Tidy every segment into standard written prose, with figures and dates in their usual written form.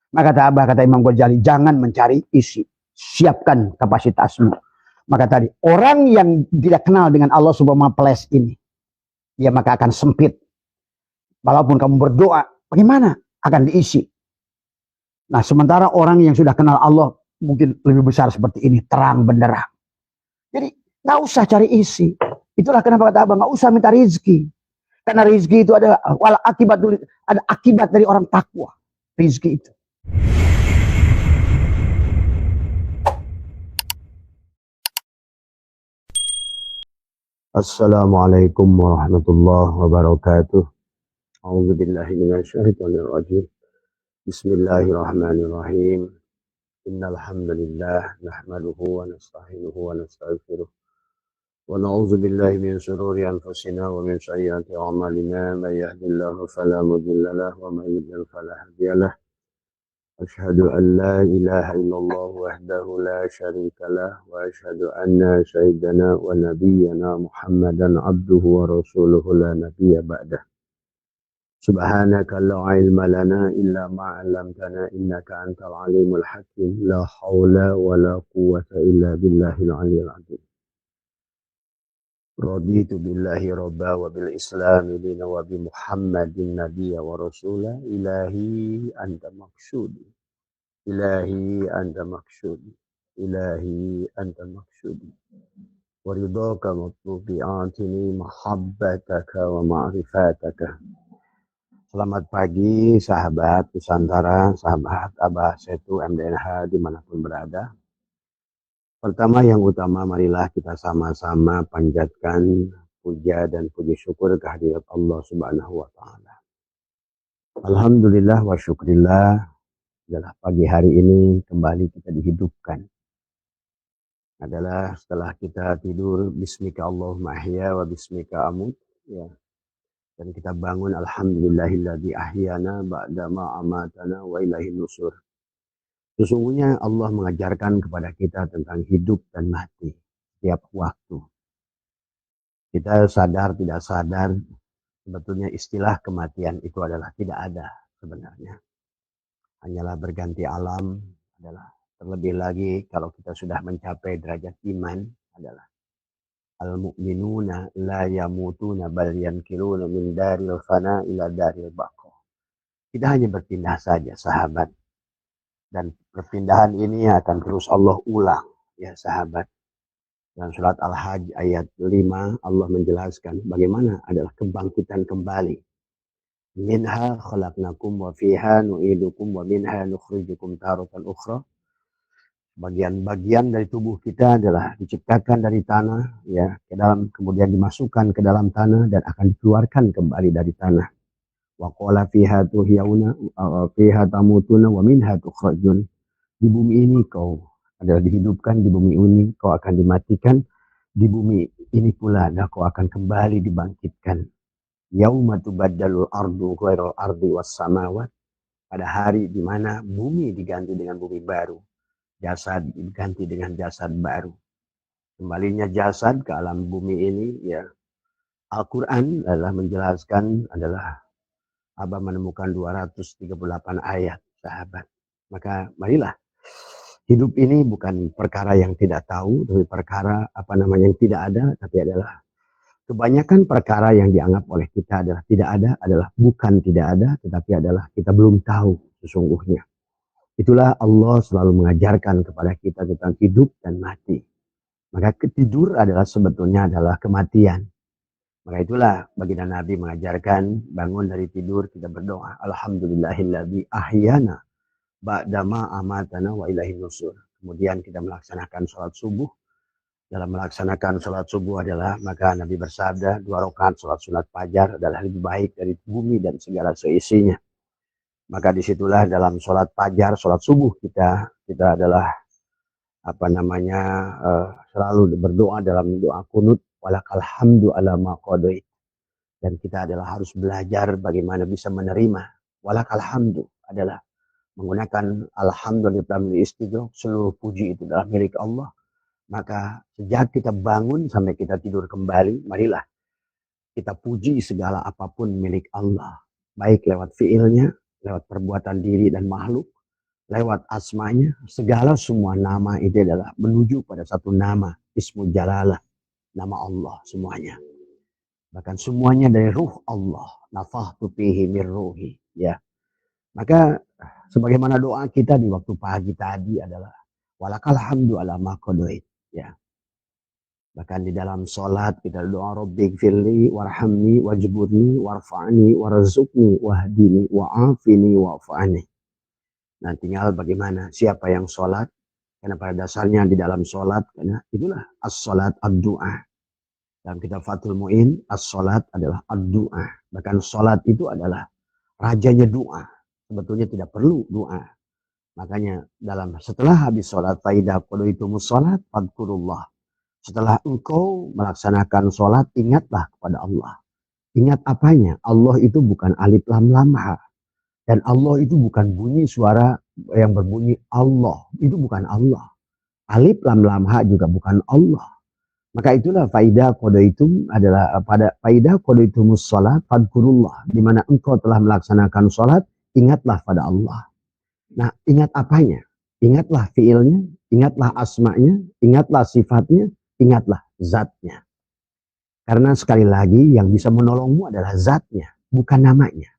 Maka kata Imam Ghazali, jangan mencari isi, siapkan kapasitasmu. Maka tadi, orang yang tidak kenal dengan Allah Subhanahu wa Ta'ala ini, dia maka akan sempit. Walaupun kamu berdoa, bagaimana akan diisi? Nah, sementara orang yang sudah kenal Allah mungkin lebih besar seperti ini, terang benderang. Jadi nggak usah cari isi. Itulah kenapa kata Abang, nggak usah minta rizki. Karena rizki itu ada akibat dari orang takwa. Rizki itu. Assalamualaikum warahmatullahi wabarakatuh. A'udzu billahi minasyaitonir rajim. Bismillahirrahmanirrahim. Innal hamdalillah nahmaduhu wa nasta'inuhu wa nastaghfiruh. Wa na'udzu billahi min shururi anfusina wa min sayyiati a'malina. May yahdihillahu fala mudilla lahu wa may yudlil fala hadiya lahu. أشهد أن لا إله إلا الله وحده لا شريك له وأشهد أن سيدنا ونبينا محمدا عبده ورسوله لا نبي بعده سبحانك لا علم لنا إلا ما علمتنا إنك أنت العليم الحكيم لا حول ولا قوة إلا بالله العلي العظيم رضيت بالله ربا وبالإسلام دينا وبمحمد النبي ورسولا إلهي أنت مقصودي إلهي أنت مقصودي إلهي أنت مقصودي ورضاك مطلوبي أعطني محبتك ومعرفتك. Selamat pagi sahabat Nusantara, sahabat Abah Setu MDNH dimanapun berada. Pertama yang utama, marilah kita sama-sama panjatkan puja dan puji syukur kehadirat Allah Subhanahu wa Ta'ala. Alhamdulillah wa syukrillah, adalah pagi hari ini kembali kita dihidupkan. Adalah setelah kita tidur, bismika Allahumma ahya wa bismika amut. Ya. Dan kita bangun, alhamdulillahilladzi ahyana ba'dama amatana wa ilaihin nusur. Sesungguhnya Allah mengajarkan kepada kita tentang hidup dan mati setiap waktu. Kita sadar tidak sadar, sebetulnya istilah kematian itu adalah tidak ada sebenarnya. Hanyalah berganti alam, adalah terlebih lagi kalau kita sudah mencapai derajat iman, adalah al-mu'minuna la yamutuna bal yankiluna min daril fana ila daril baqa. Kita hanya berpindah saja, sahabat. Dan perpindahan ini akan terus Allah ulang, ya sahabat. Dalam surat Al-Hajj ayat 5 Allah menjelaskan bagaimana adalah kebangkitan kembali. Minha khalaqnakum wa fiha nu'idukum wa minha nukhrijukum taratan ukhra. Bagian-bagian dari tubuh kita adalah diciptakan dari tanah, ya, ke dalam, kemudian dimasukkan ke dalam tanah dan akan dikeluarkan kembali dari tanah. Wa qala fiha tuhyauna fiha tamutuna wa minha tukhrajun. Di bumi ini kau adalah dihidupkan, di bumi ini kau akan dimatikan, di bumi ini pula kau akan kembali dibangkitkan. Yauma tubaddalul ardu ghairal ardi was samawat. Pada hari di mana bumi diganti dengan bumi baru, jasad diganti dengan jasad baru. Kembalinya jasad ke alam bumi ini, ya. Al-Quran adalah menjelaskan, adalah Abah menemukan 238 ayat, sahabat. Maka marilah, hidup ini bukan perkara yang tidak tahu, tapi perkara yang tidak ada, tapi adalah kebanyakan perkara yang dianggap oleh kita adalah tidak ada, adalah bukan tidak ada, tetapi adalah kita belum tahu sesungguhnya. Itulah Allah selalu mengajarkan kepada kita tentang hidup dan mati. Maka tidur adalah sebetulnya adalah kematian. Maka itulah baginda Nabi mengajarkan, bangun dari tidur kita berdoa, alhamdulillahilladzi ahyana ba'dama amatana wa ilaihin nusur. Kemudian kita melaksanakan sholat subuh. Dalam melaksanakan sholat subuh adalah, maka Nabi bersabda, 2 rakaat sholat sunat fajar adalah lebih baik dari bumi dan segala seisinya. Maka disitulah dalam sholat fajar, sholat subuh kita adalah selalu berdoa dalam doa kunut, walakal hamdu ala ma qadait. Dan kita adalah harus belajar bagaimana bisa menerima. Walakal hamdu adalah menggunakan alhamdulillah istighraq, seluruh puji itu adalah milik Allah. Maka sejak kita bangun sampai kita tidur kembali, marilah kita puji segala apapun milik Allah. Baik lewat fiilnya, lewat perbuatan diri dan makhluk, lewat asmanya, segala semua nama itu adalah menuju pada satu nama, Ismul Jalalah, nama Allah semuanya. Bahkan semuanya dari ruh Allah, nafakhtu fihi min ruhi, ya. Maka sebagaimana doa kita di waktu pagi tadi adalah walakal hamdu ala ma qadait, ya. Bahkan di dalam sholat kita doa Rabbi gfirli warhamni wajburni warfa'ni warzuqni wahdini wa'afini wa'fa'ni. Nah tinggal bagaimana siapa yang sholat, karena pada dasarnya di dalam sholat, karena itulah as-sholat ad-du'a. Dalam kitab Fathul Mu'in, as-sholat adalah ad-du'a. Bahkan sholat itu adalah rajanya doa. Sebetulnya tidak perlu doa. Makanya setelah habis sholat, faidah qadaytumus sholat fadkurullah. Setelah engkau melaksanakan sholat, ingatlah kepada Allah. Ingat apanya? Allah itu bukan alif lam lam ha. Dan Allah itu bukan bunyi suara yang berbunyi Allah. Itu bukan Allah. Alif lam lam ha juga bukan Allah. Maka itulah faidah qadaitum adalah pada faidah qadaitumus sholat fadkurullah. Di mana engkau telah melaksanakan sholat, ingatlah pada Allah. Nah, ingat apanya? Ingatlah fiilnya, ingatlah asma'nya, ingatlah sifatnya, ingatlah zatnya. Karena sekali lagi yang bisa menolongmu adalah zatnya, bukan namanya.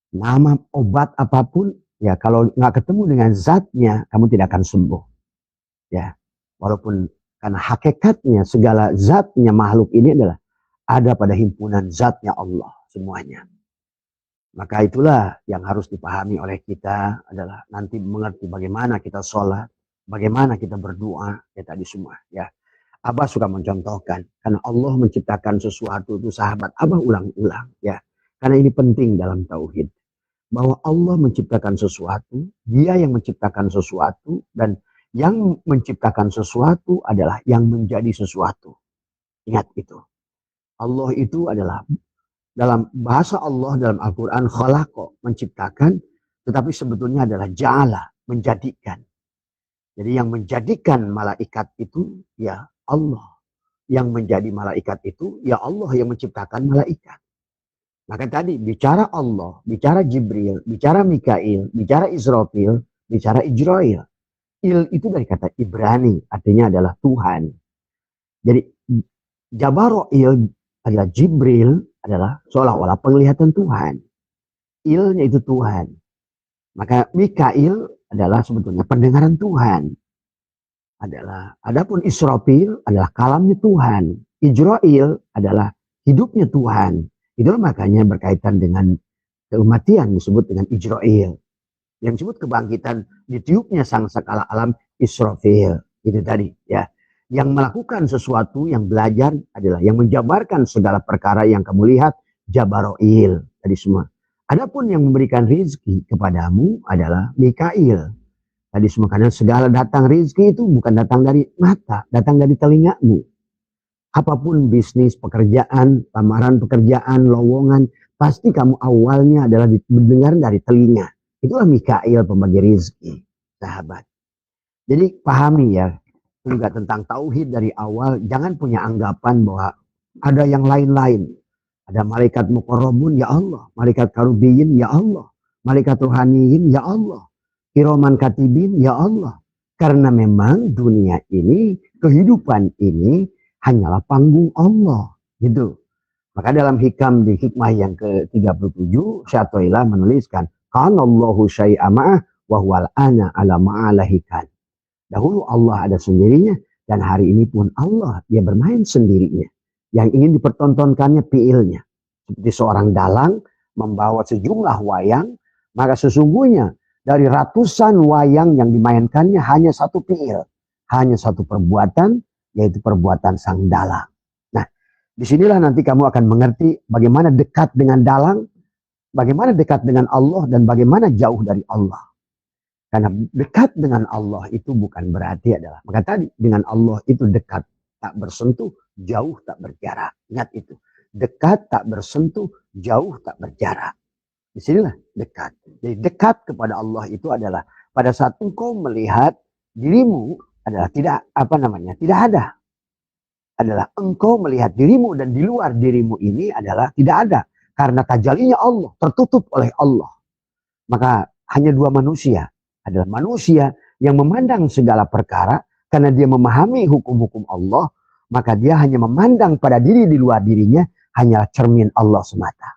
Nama obat apapun, ya kalau nggak ketemu dengan zatnya, kamu tidak akan sembuh. Ya, walaupun karena hakikatnya segala zatnya makhluk ini adalah ada pada himpunan zatnya Allah semuanya. Maka itulah yang harus dipahami oleh kita adalah nanti mengerti bagaimana kita sholat, bagaimana kita berdoa, ya tadi semua. Ya, Abah suka mencontohkan karena Allah menciptakan sesuatu itu sahabat. Abah ulang-ulang, ya, karena ini penting dalam tauhid bahwa Allah menciptakan sesuatu, Dia yang menciptakan sesuatu, dan yang menciptakan sesuatu adalah yang menjadi sesuatu. Ingat itu. Allah itu adalah dalam bahasa Allah dalam Al-Quran khalaqa, menciptakan, tetapi sebetulnya adalah ja'ala, menjadikan. Jadi yang menjadikan malaikat itu ya Allah. Yang menjadi malaikat itu ya Allah yang menciptakan malaikat. Maka tadi bicara Allah, bicara Jibril, bicara Mikail, bicara Israfil, bicara Ijrail. Il itu dari kata Ibrani, artinya adalah Tuhan. Jadi Jabaroil adalah Jibril, adalah seolah-olah penglihatan Tuhan. Ilnya itu Tuhan. Maka Mikail adalah sebetulnya pendengaran Tuhan. Adapun Israfil adalah kalamnya Tuhan. Ijrail adalah hidupnya Tuhan. Itulah makanya berkaitan dengan kematian disebut dengan Ijrail. Yang disebut kebangkitan ditiupnya sang sakala alam Israfil. Itu tadi ya. Yang melakukan sesuatu yang belajar adalah yang menjabarkan segala perkara yang kamu lihat Jabaroil tadi semua. Adapun yang memberikan rizki kepadamu adalah Mikail. Tadi semua karena segala datang rizki itu bukan datang dari mata, datang dari telingamu. Apapun bisnis, pekerjaan, lamaran pekerjaan, lowongan, pasti kamu awalnya adalah mendengar dari telinga. Itulah Mikail pembagi rizki, sahabat. Jadi pahami ya, juga tentang tauhid dari awal, jangan punya anggapan bahwa ada yang lain-lain. Ada malaikat muqarrabun, ya Allah. Malaikat karubiyin, ya Allah. Malaikat rohaniyin, ya Allah. Kiraman katibin, ya Allah. Karena memang dunia ini, kehidupan ini, hanyalah panggung Allah. Gitu. Maka dalam hikam di hikmah yang ke-37, Syatoilah menuliskan, Kanallahu syai'ama'ah, wahwal ana ala ma'alahikan. Dahulu Allah ada sendirinya, dan hari ini pun Allah, dia bermain sendirinya. Yang ingin dipertontonkannya fiilnya. Seperti seorang dalang membawa sejumlah wayang, maka sesungguhnya dari ratusan wayang yang dimainkannya hanya satu fiil. Hanya satu perbuatan, yaitu perbuatan sang dalang. Nah, disinilah nanti kamu akan mengerti bagaimana dekat dengan dalang, bagaimana dekat dengan Allah, dan bagaimana jauh dari Allah. Karena dekat dengan Allah itu bukan berarti adalah, maka tadi dengan Allah itu dekat tak bersentuh, jauh tak berjarak. Ingat itu. Dekat tak bersentuh, jauh tak berjarak. Disinilah dekat. Jadi dekat kepada Allah itu adalah pada saat engkau melihat dirimu adalah tidak ada. Adalah engkau melihat dirimu dan di luar dirimu ini adalah tidak ada. Karena tajalinya Allah, tertutup oleh Allah. Maka hanya dua manusia. adalah manusia yang memandang segala perkara karena dia memahami hukum-hukum Allah, maka dia hanya memandang pada diri di luar dirinya hanyalah cermin Allah semata.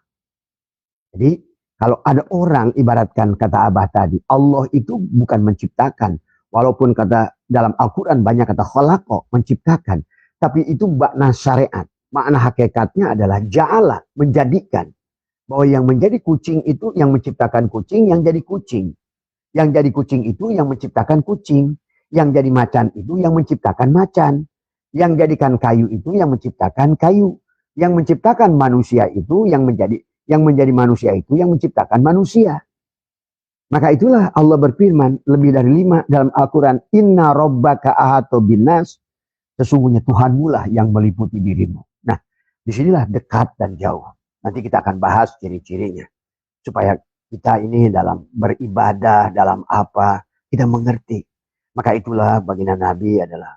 Jadi kalau ada orang ibaratkan kata Abah tadi, Allah itu bukan menciptakan. Walaupun kata dalam Al-Quran banyak kata khalaqa, menciptakan. Tapi itu makna syariat. Makna hakikatnya adalah ja'ala, menjadikan. Bahwa yang menjadi kucing itu yang menciptakan kucing, yang jadi kucing. Yang jadi kucing itu yang menciptakan kucing. Yang jadi macan itu yang menciptakan macan. Yang jadikan kayu itu yang menciptakan kayu. Yang menciptakan manusia itu yang menjadi manusia itu yang menciptakan manusia. Maka itulah Allah berfirman lebih dari 5 dalam Al-Quran. Inna rabbaka ahata binnas. Sesungguhnya Tuhanmu lah yang meliputi dirimu. Nah, disinilah dekat dan jauh. Nanti kita akan bahas ciri-cirinya. Supaya kita ini dalam beribadah, dalam apa, kita mengerti. Maka itulah baginda Nabi adalah,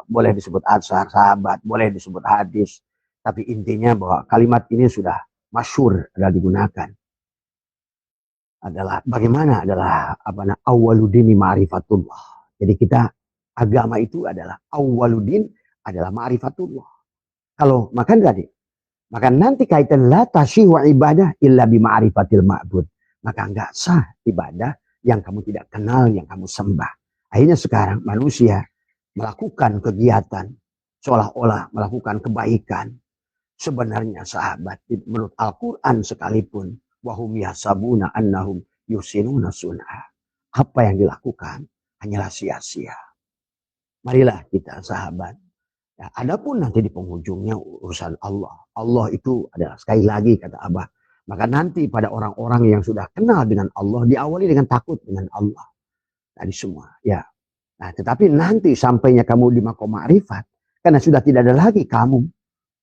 boleh disebut asar, sahabat, boleh disebut hadis. Tapi intinya bahwa kalimat ini sudah masyhur adalah digunakan. Adalah bagaimana adalah awaludini ma'rifatullah. Jadi kita agama itu adalah awaludin adalah ma'rifatullah. Kalau makan tadi, maka nanti kaitan la tasyihu ibadah illa bi ma'rifatil ma'bud. Maka enggak sah ibadah yang kamu tidak kenal, yang kamu sembah. Akhirnya sekarang manusia melakukan kegiatan seolah-olah melakukan kebaikan. Sebenarnya sahabat menurut Al-Quran sekalipun wahum yasabuna annahum yusinuna sun'a. Apa yang dilakukan hanyalah sia-sia. Marilah kita sahabat. Ya, adapun nanti di penghujungnya urusan Allah. Allah itu adalah sekali lagi kata Abah. Maka nanti pada orang-orang yang sudah kenal dengan Allah diawali dengan takut dengan Allah. Tadi semua ya. Nah, tetapi nanti sampainya kamu di makom ma'rifat karena sudah tidak ada lagi kamu.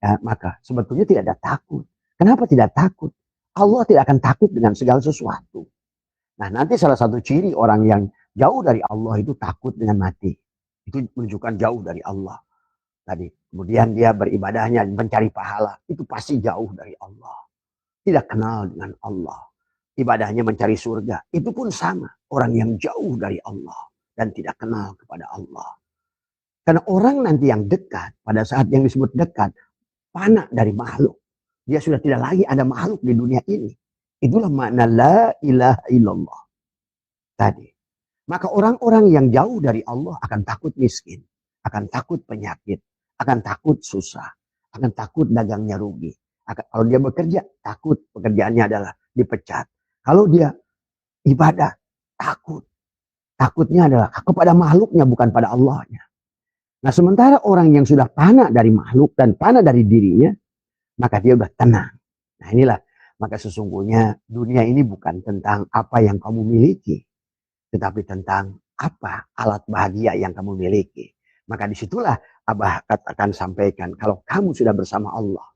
Ya, maka sebetulnya tidak ada takut. Kenapa tidak takut? Allah tidak akan takut dengan segala sesuatu. Nah, nanti salah satu ciri orang yang jauh dari Allah itu takut dengan mati. Itu menunjukkan jauh dari Allah. Tadi, kemudian dia beribadahnya mencari pahala. Itu pasti jauh dari Allah. Tidak kenal dengan Allah. Ibadahnya mencari surga. Itu pun sama. Orang yang jauh dari Allah. Dan tidak kenal kepada Allah. Karena orang nanti yang dekat, pada saat yang disebut dekat, fana dari makhluk. Dia sudah tidak lagi ada makhluk di dunia ini. Itulah makna la ilaha illallah. Tadi. Maka orang-orang yang jauh dari Allah akan takut miskin. Akan takut penyakit. Akan takut susah. Akan takut dagangnya rugi. Kalau dia bekerja, takut pekerjaannya adalah dipecat. Kalau dia ibadah, takut. Takutnya adalah kepada makhluknya, bukan pada Allahnya. Nah, sementara orang yang sudah fana dari makhluk dan fana dari dirinya, maka dia sudah tenang. Nah, inilah. Maka sesungguhnya dunia ini bukan tentang apa yang kamu miliki, tetapi tentang apa alat bahagia yang kamu miliki. Maka disitulah Abah katakan sampaikan, kalau kamu sudah bersama Allah,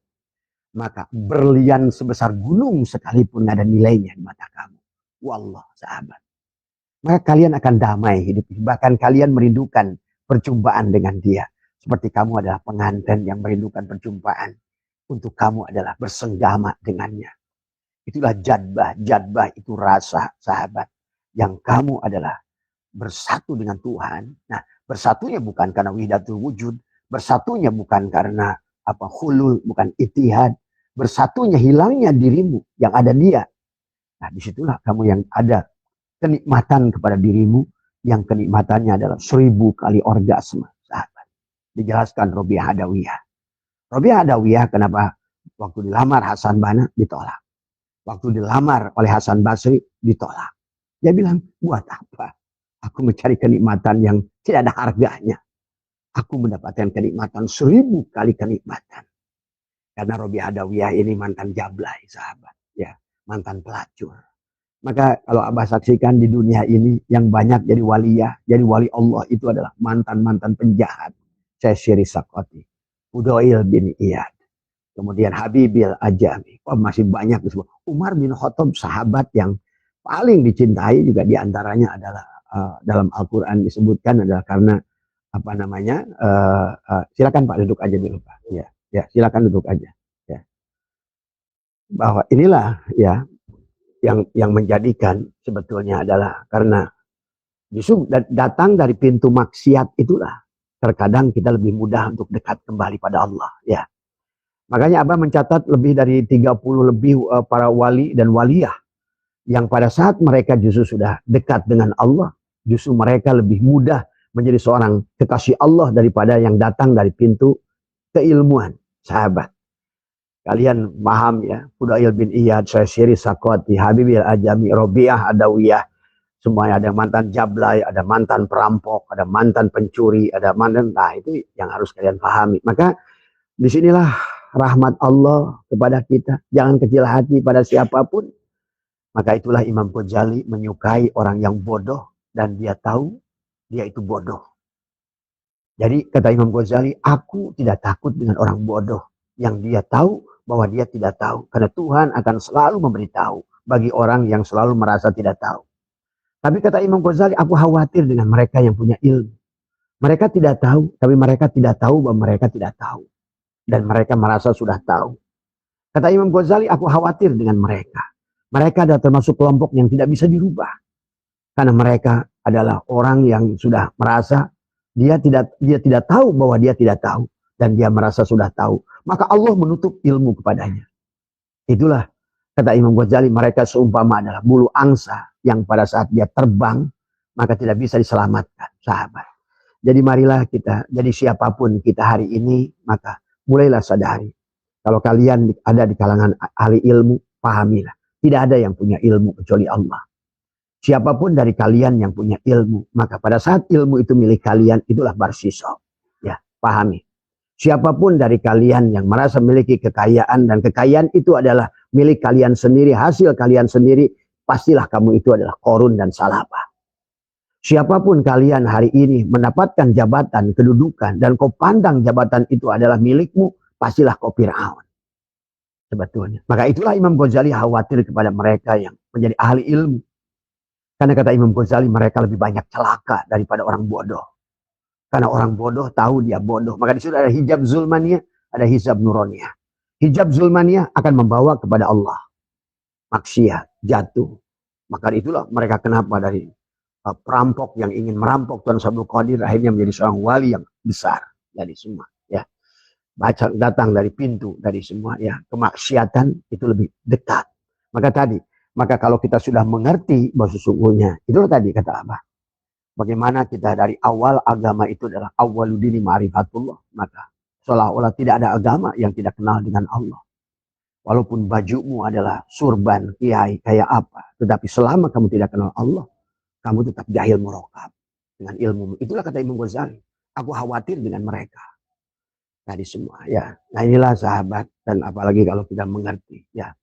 maka berlian sebesar gunung sekalipun ada nilainya di mata kamu. Wallah sahabat. Maka kalian akan damai hidup. Bahkan kalian merindukan perjumpaan dengan dia. Seperti kamu adalah pengantin yang merindukan perjumpaan. Untuk kamu adalah bersenggama dengannya. Itulah jadbah. Jadbah itu rasa sahabat. Yang kamu adalah bersatu dengan Tuhan. Nah, bersatunya bukan karena wihdatul wujud. Bersatunya bukan karena hulul, bukan itihad. Bersatunya hilangnya dirimu, yang ada dia. Nah, disitulah kamu yang ada kenikmatan kepada dirimu, yang kenikmatannya adalah 1000 kali orgasme, sahabat. Dijelaskan Robiah Adawiyah. Robiah Adawiyah kenapa waktu dilamar Hasan Banna ditolak. Waktu dilamar oleh Hasan Basri ditolak. Dia bilang, buat apa? Aku mencari kenikmatan yang tidak ada harganya. Aku mendapatkan kenikmatan 1000 kali kenikmatan. Karena Robiah Adawiyah ini mantan jablay, sahabat. Ya, mantan pelacur. Maka kalau Abah saksikan di dunia ini yang banyak jadi waliyah, jadi wali Allah itu adalah mantan-mantan penjahat. Syekh Sakoti, Fudail bin Iyad, kemudian Habibil Ajami. Oh, masih banyak disebut. Umar bin Khattab, sahabat yang paling dicintai juga diantaranya adalah dalam Al-Quran disebutkan adalah karena silakan Pak duduk aja dulu Pak. Ya, silakan duduk aja. Ya. Bahwa inilah ya yang menjadikan sebetulnya adalah karena Justru datang dari pintu maksiat itulah terkadang kita lebih mudah untuk dekat kembali pada Allah. Ya, makanya Abah mencatat lebih dari 30 lebih para wali dan waliyah yang pada saat mereka justru sudah dekat dengan Allah, justru mereka lebih mudah menjadi seorang kekasih Allah daripada yang datang dari pintu keilmuan. Sahabat, kalian paham ya, Fudail bin Iyad, Syairi Sakoti, Habibil Ajami, Robiah Adawiyah, semuanya ada mantan jablay, ada mantan perampok, ada mantan pencuri, ada mantan, nah itu yang harus kalian pahami. Maka disinilah rahmat Allah kepada kita, jangan kecil hati pada siapapun. Maka itulah Imam Ghazali menyukai orang yang bodoh dan dia tahu dia itu bodoh. Jadi kata Imam Ghazali, aku tidak takut dengan orang bodoh yang dia tahu bahwa dia tidak tahu. Karena Tuhan akan selalu memberitahu bagi orang yang selalu merasa tidak tahu. Tapi kata Imam Ghazali, aku khawatir dengan mereka yang punya ilmu. Mereka tidak tahu, tapi mereka tidak tahu bahwa mereka tidak tahu. Dan mereka merasa sudah tahu. Kata Imam Ghazali, aku khawatir dengan mereka. Mereka adalah termasuk kelompok yang tidak bisa dirubah. Karena mereka adalah orang yang sudah merasa dia tidak tahu bahwa dia tidak tahu. Dan dia merasa sudah tahu. Maka Allah menutup ilmu kepadanya. Itulah kata Imam Ghazali, mereka seumpama adalah bulu angsa yang pada saat dia terbang, maka tidak bisa diselamatkan, sahabat. Jadi marilah kita, jadi siapapun kita hari ini, maka mulailah sadari. Kalau kalian ada di kalangan ahli ilmu, pahamilah. Tidak ada yang punya ilmu kecuali Allah. Siapapun dari kalian yang punya ilmu, maka pada saat ilmu itu milik kalian, itulah barsisau. Ya, pahami. Siapapun dari kalian yang merasa memiliki kekayaan, dan kekayaan itu adalah milik kalian sendiri, hasil kalian sendiri, pastilah kamu itu adalah korun dan salabah. Siapapun kalian hari ini mendapatkan jabatan, kedudukan, dan kau pandang jabatan itu adalah milikmu, pastilah kau Fir'aun. Sebetulnya. Maka itulah Imam Ghazali khawatir kepada mereka yang menjadi ahli ilmu. Karena kata Imam Ghazali, mereka lebih banyak celaka daripada orang bodoh. Karena orang bodoh tahu dia bodoh. Maka di situ ada hijab zulmaniyah, ada hijab nuroniyah. Hijab zulmaniyah akan membawa kepada Allah. Maksiat, jatuh. Maka itulah mereka kenapa dari perampok yang ingin merampok Tuan Abdul Qadir akhirnya menjadi seorang wali yang besar dari semua. Ya, baca datang dari pintu dari semua. Ya, kemaksiatan itu lebih dekat. Maka kalau kita sudah mengerti bahwa sesungguhnya itulah tadi kata Abah. Bagaimana kita dari awal agama itu adalah awaludini ma'rifatullah. Maka seolah-olah tidak ada agama yang tidak kenal dengan Allah. Walaupun bajumu adalah surban, kiai, kayak apa. Tetapi selama kamu tidak kenal Allah, kamu tetap jahil murokab dengan ilmu. Itulah kata Imam Ghazali. Aku khawatir dengan mereka. Tadi semua. Ya. Nah inilah sahabat. Dan apalagi kalau kita mengerti. Ya.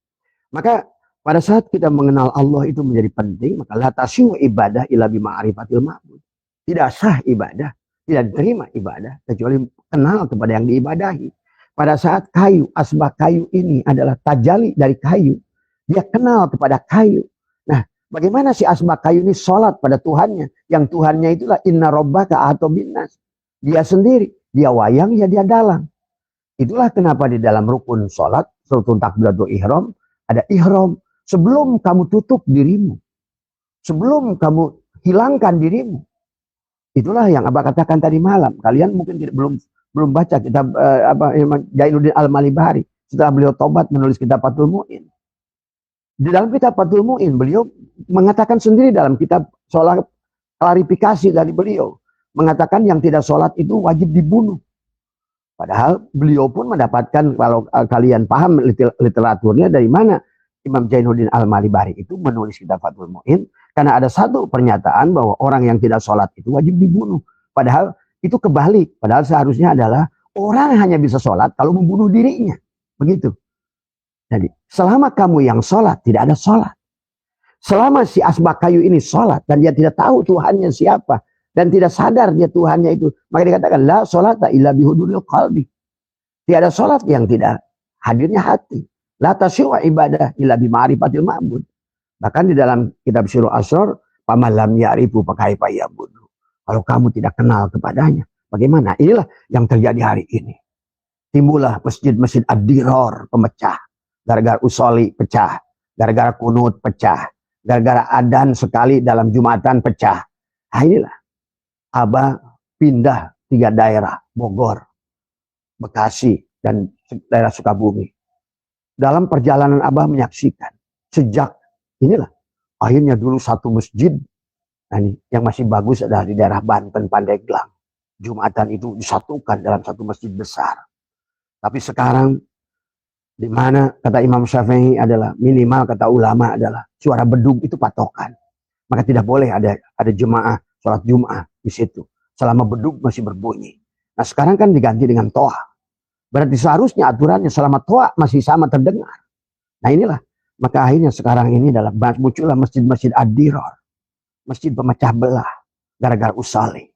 Maka pada saat kita mengenal Allah itu menjadi penting, maka la tasyu ibadah illa bima'rifatil ma'bud. Tidak sah ibadah, tidak terima ibadah kecuali kenal kepada yang diibadahi. Pada saat kayu, asbah kayu ini adalah tajali dari kayu, dia kenal kepada kayu. Nah, bagaimana si asbah kayu ini sholat pada Tuhannya? Yang Tuhannya itulah inna rabbaka atau binas. Dia sendiri, dia wayang, ya dia dalang. Itulah kenapa di dalam rukun sholat, rukun takbiratul ihram, ada ihram. Sebelum kamu tutup dirimu, sebelum kamu hilangkan dirimu, itulah yang Abah katakan tadi malam. Kalian mungkin belum baca kitab Jainuddin Al-Malibari setelah beliau tobat menulis kitab Fathul Mu'in. Di dalam kitab Fathul Mu'in beliau mengatakan sendiri dalam kitab sholat, klarifikasi dari beliau mengatakan yang tidak sholat itu wajib dibunuh. Padahal beliau pun mendapatkan, kalau kalian paham literaturnya dari mana Imam Jainuddin Al-Malibari itu menulis kitab Fathul Mu'in, karena ada satu pernyataan bahwa orang yang tidak sholat itu wajib dibunuh. Padahal itu kebalik. Padahal seharusnya adalah orang hanya bisa sholat kalau membunuh dirinya. Begitu. Jadi selama kamu yang sholat, tidak ada sholat. Selama si asbak kayu ini sholat dan dia tidak tahu Tuhannya siapa dan tidak sadar dia Tuhannya itu, maka dikatakan la sholata illa bihuduril qalbi. Tidak ada sholat yang tidak hadirnya hati. La tasyiwa ibadah illa bima'rifatil ma'bud. Bahkan di dalam kitab Syirul Asrar, pamalam ya'rifu pakaifa ya'budu. Kalau kamu tidak kenal kepadanya, bagaimana? Inilah yang terjadi hari ini. Timbullah masjid-masjid ad-diror pemecah. Gara-gara usoli pecah. Gara-gara kunut pecah. Gara-gara adan sekali dalam Jumatan pecah. Nah, inilah Abah pindah 3 daerah, Bogor, Bekasi, dan daerah Sukabumi. Dalam perjalanan Abah menyaksikan sejak inilah akhirnya dulu satu masjid, nah ini, yang masih bagus adalah di daerah Banten, Pandeglang. Jumatan itu disatukan dalam satu masjid besar. Tapi sekarang di mana kata Imam Syafi'i adalah minimal, kata ulama adalah suara bedug itu patokan. Maka tidak boleh ada jemaah sholat Jumat di situ selama bedug masih berbunyi. Nah sekarang kan diganti dengan toa. Berarti seharusnya aturannya selama toa masih sama terdengar. Nah inilah, maka akhirnya sekarang ini adalah muncullah masjid-masjid ad-diror, masjid pemecah belah, gara-gara usali.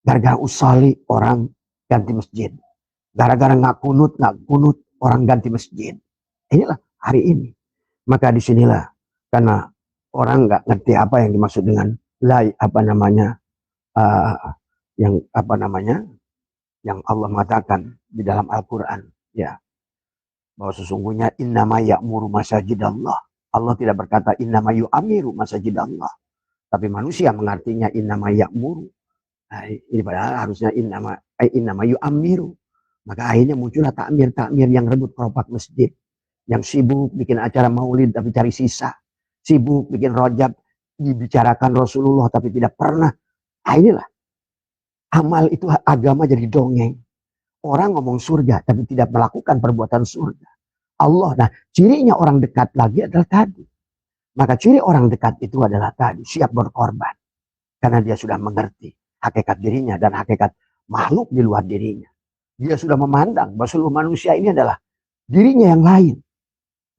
Gara-gara usali orang ganti masjid. Gara-gara nggak kunut orang ganti masjid. Inilah hari ini. Maka disinilah karena orang nggak ngerti apa yang dimaksud dengan yang Allah mengatakan di dalam Al-Quran, ya, bahwa sesungguhnya innama ya'muru masajidallah. Allah tidak berkata innama yu'amiru masajidallah, tapi manusia mengartinya innama ya'muru. Nah, ini padahal harusnya innama yu'amiru. Maka akhirnya muncullah takmir yang rebut keropak masjid, yang sibuk bikin acara maulid tapi cari sisa, sibuk bikin rojab dibicarakan Rasulullah tapi tidak pernah. Nah, inilah amal itu, agama jadi dongeng. Orang ngomong surga tapi tidak melakukan perbuatan surga. Allah, nah cirinya orang dekat lagi adalah tadi. Maka ciri orang dekat itu adalah tadi, siap berkorban. Karena dia sudah mengerti hakikat dirinya dan hakikat makhluk di luar dirinya. Dia sudah memandang bahwa seluruh manusia ini adalah dirinya yang lain.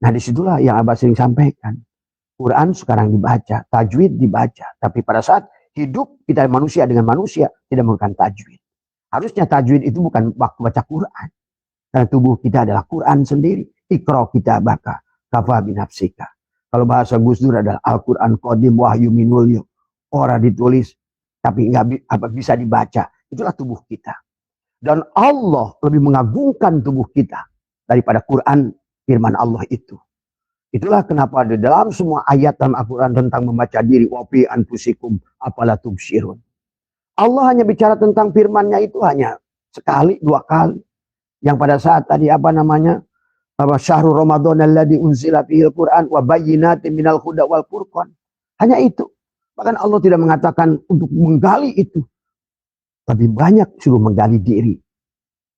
Nah disitulah yang Abah sering sampaikan. Quran sekarang dibaca, tajwid dibaca. Tapi pada saat hidup kita manusia dengan manusia tidak menggunakan tajwid. Harusnya tajwid itu bukan waktu baca Quran. Karena tubuh kita adalah Quran sendiri. Iqra kitabaka kafa binafsika. Kalau bahasa Gus Dur adalah Al-Quran Qadim Wahyu Minulyo. Orang ditulis tapi nggak bisa dibaca. Itulah tubuh kita. Dan Allah lebih mengagungkan tubuh kita daripada Quran, firman Allah itu. Itulah kenapa di dalam semua ayat dalam Al-Quran tentang membaca diri, wafi anfusikum apala tubsirun. Allah hanya bicara tentang firman-Nya itu hanya sekali, 2 kali. Yang pada saat tadi syahrul Ramadan alladzi unzila fihil Quran wa bayyinatin minal huda wal furqan. Hanya itu. Bahkan Allah tidak mengatakan untuk menggali itu. Lebih banyak suruh menggali diri.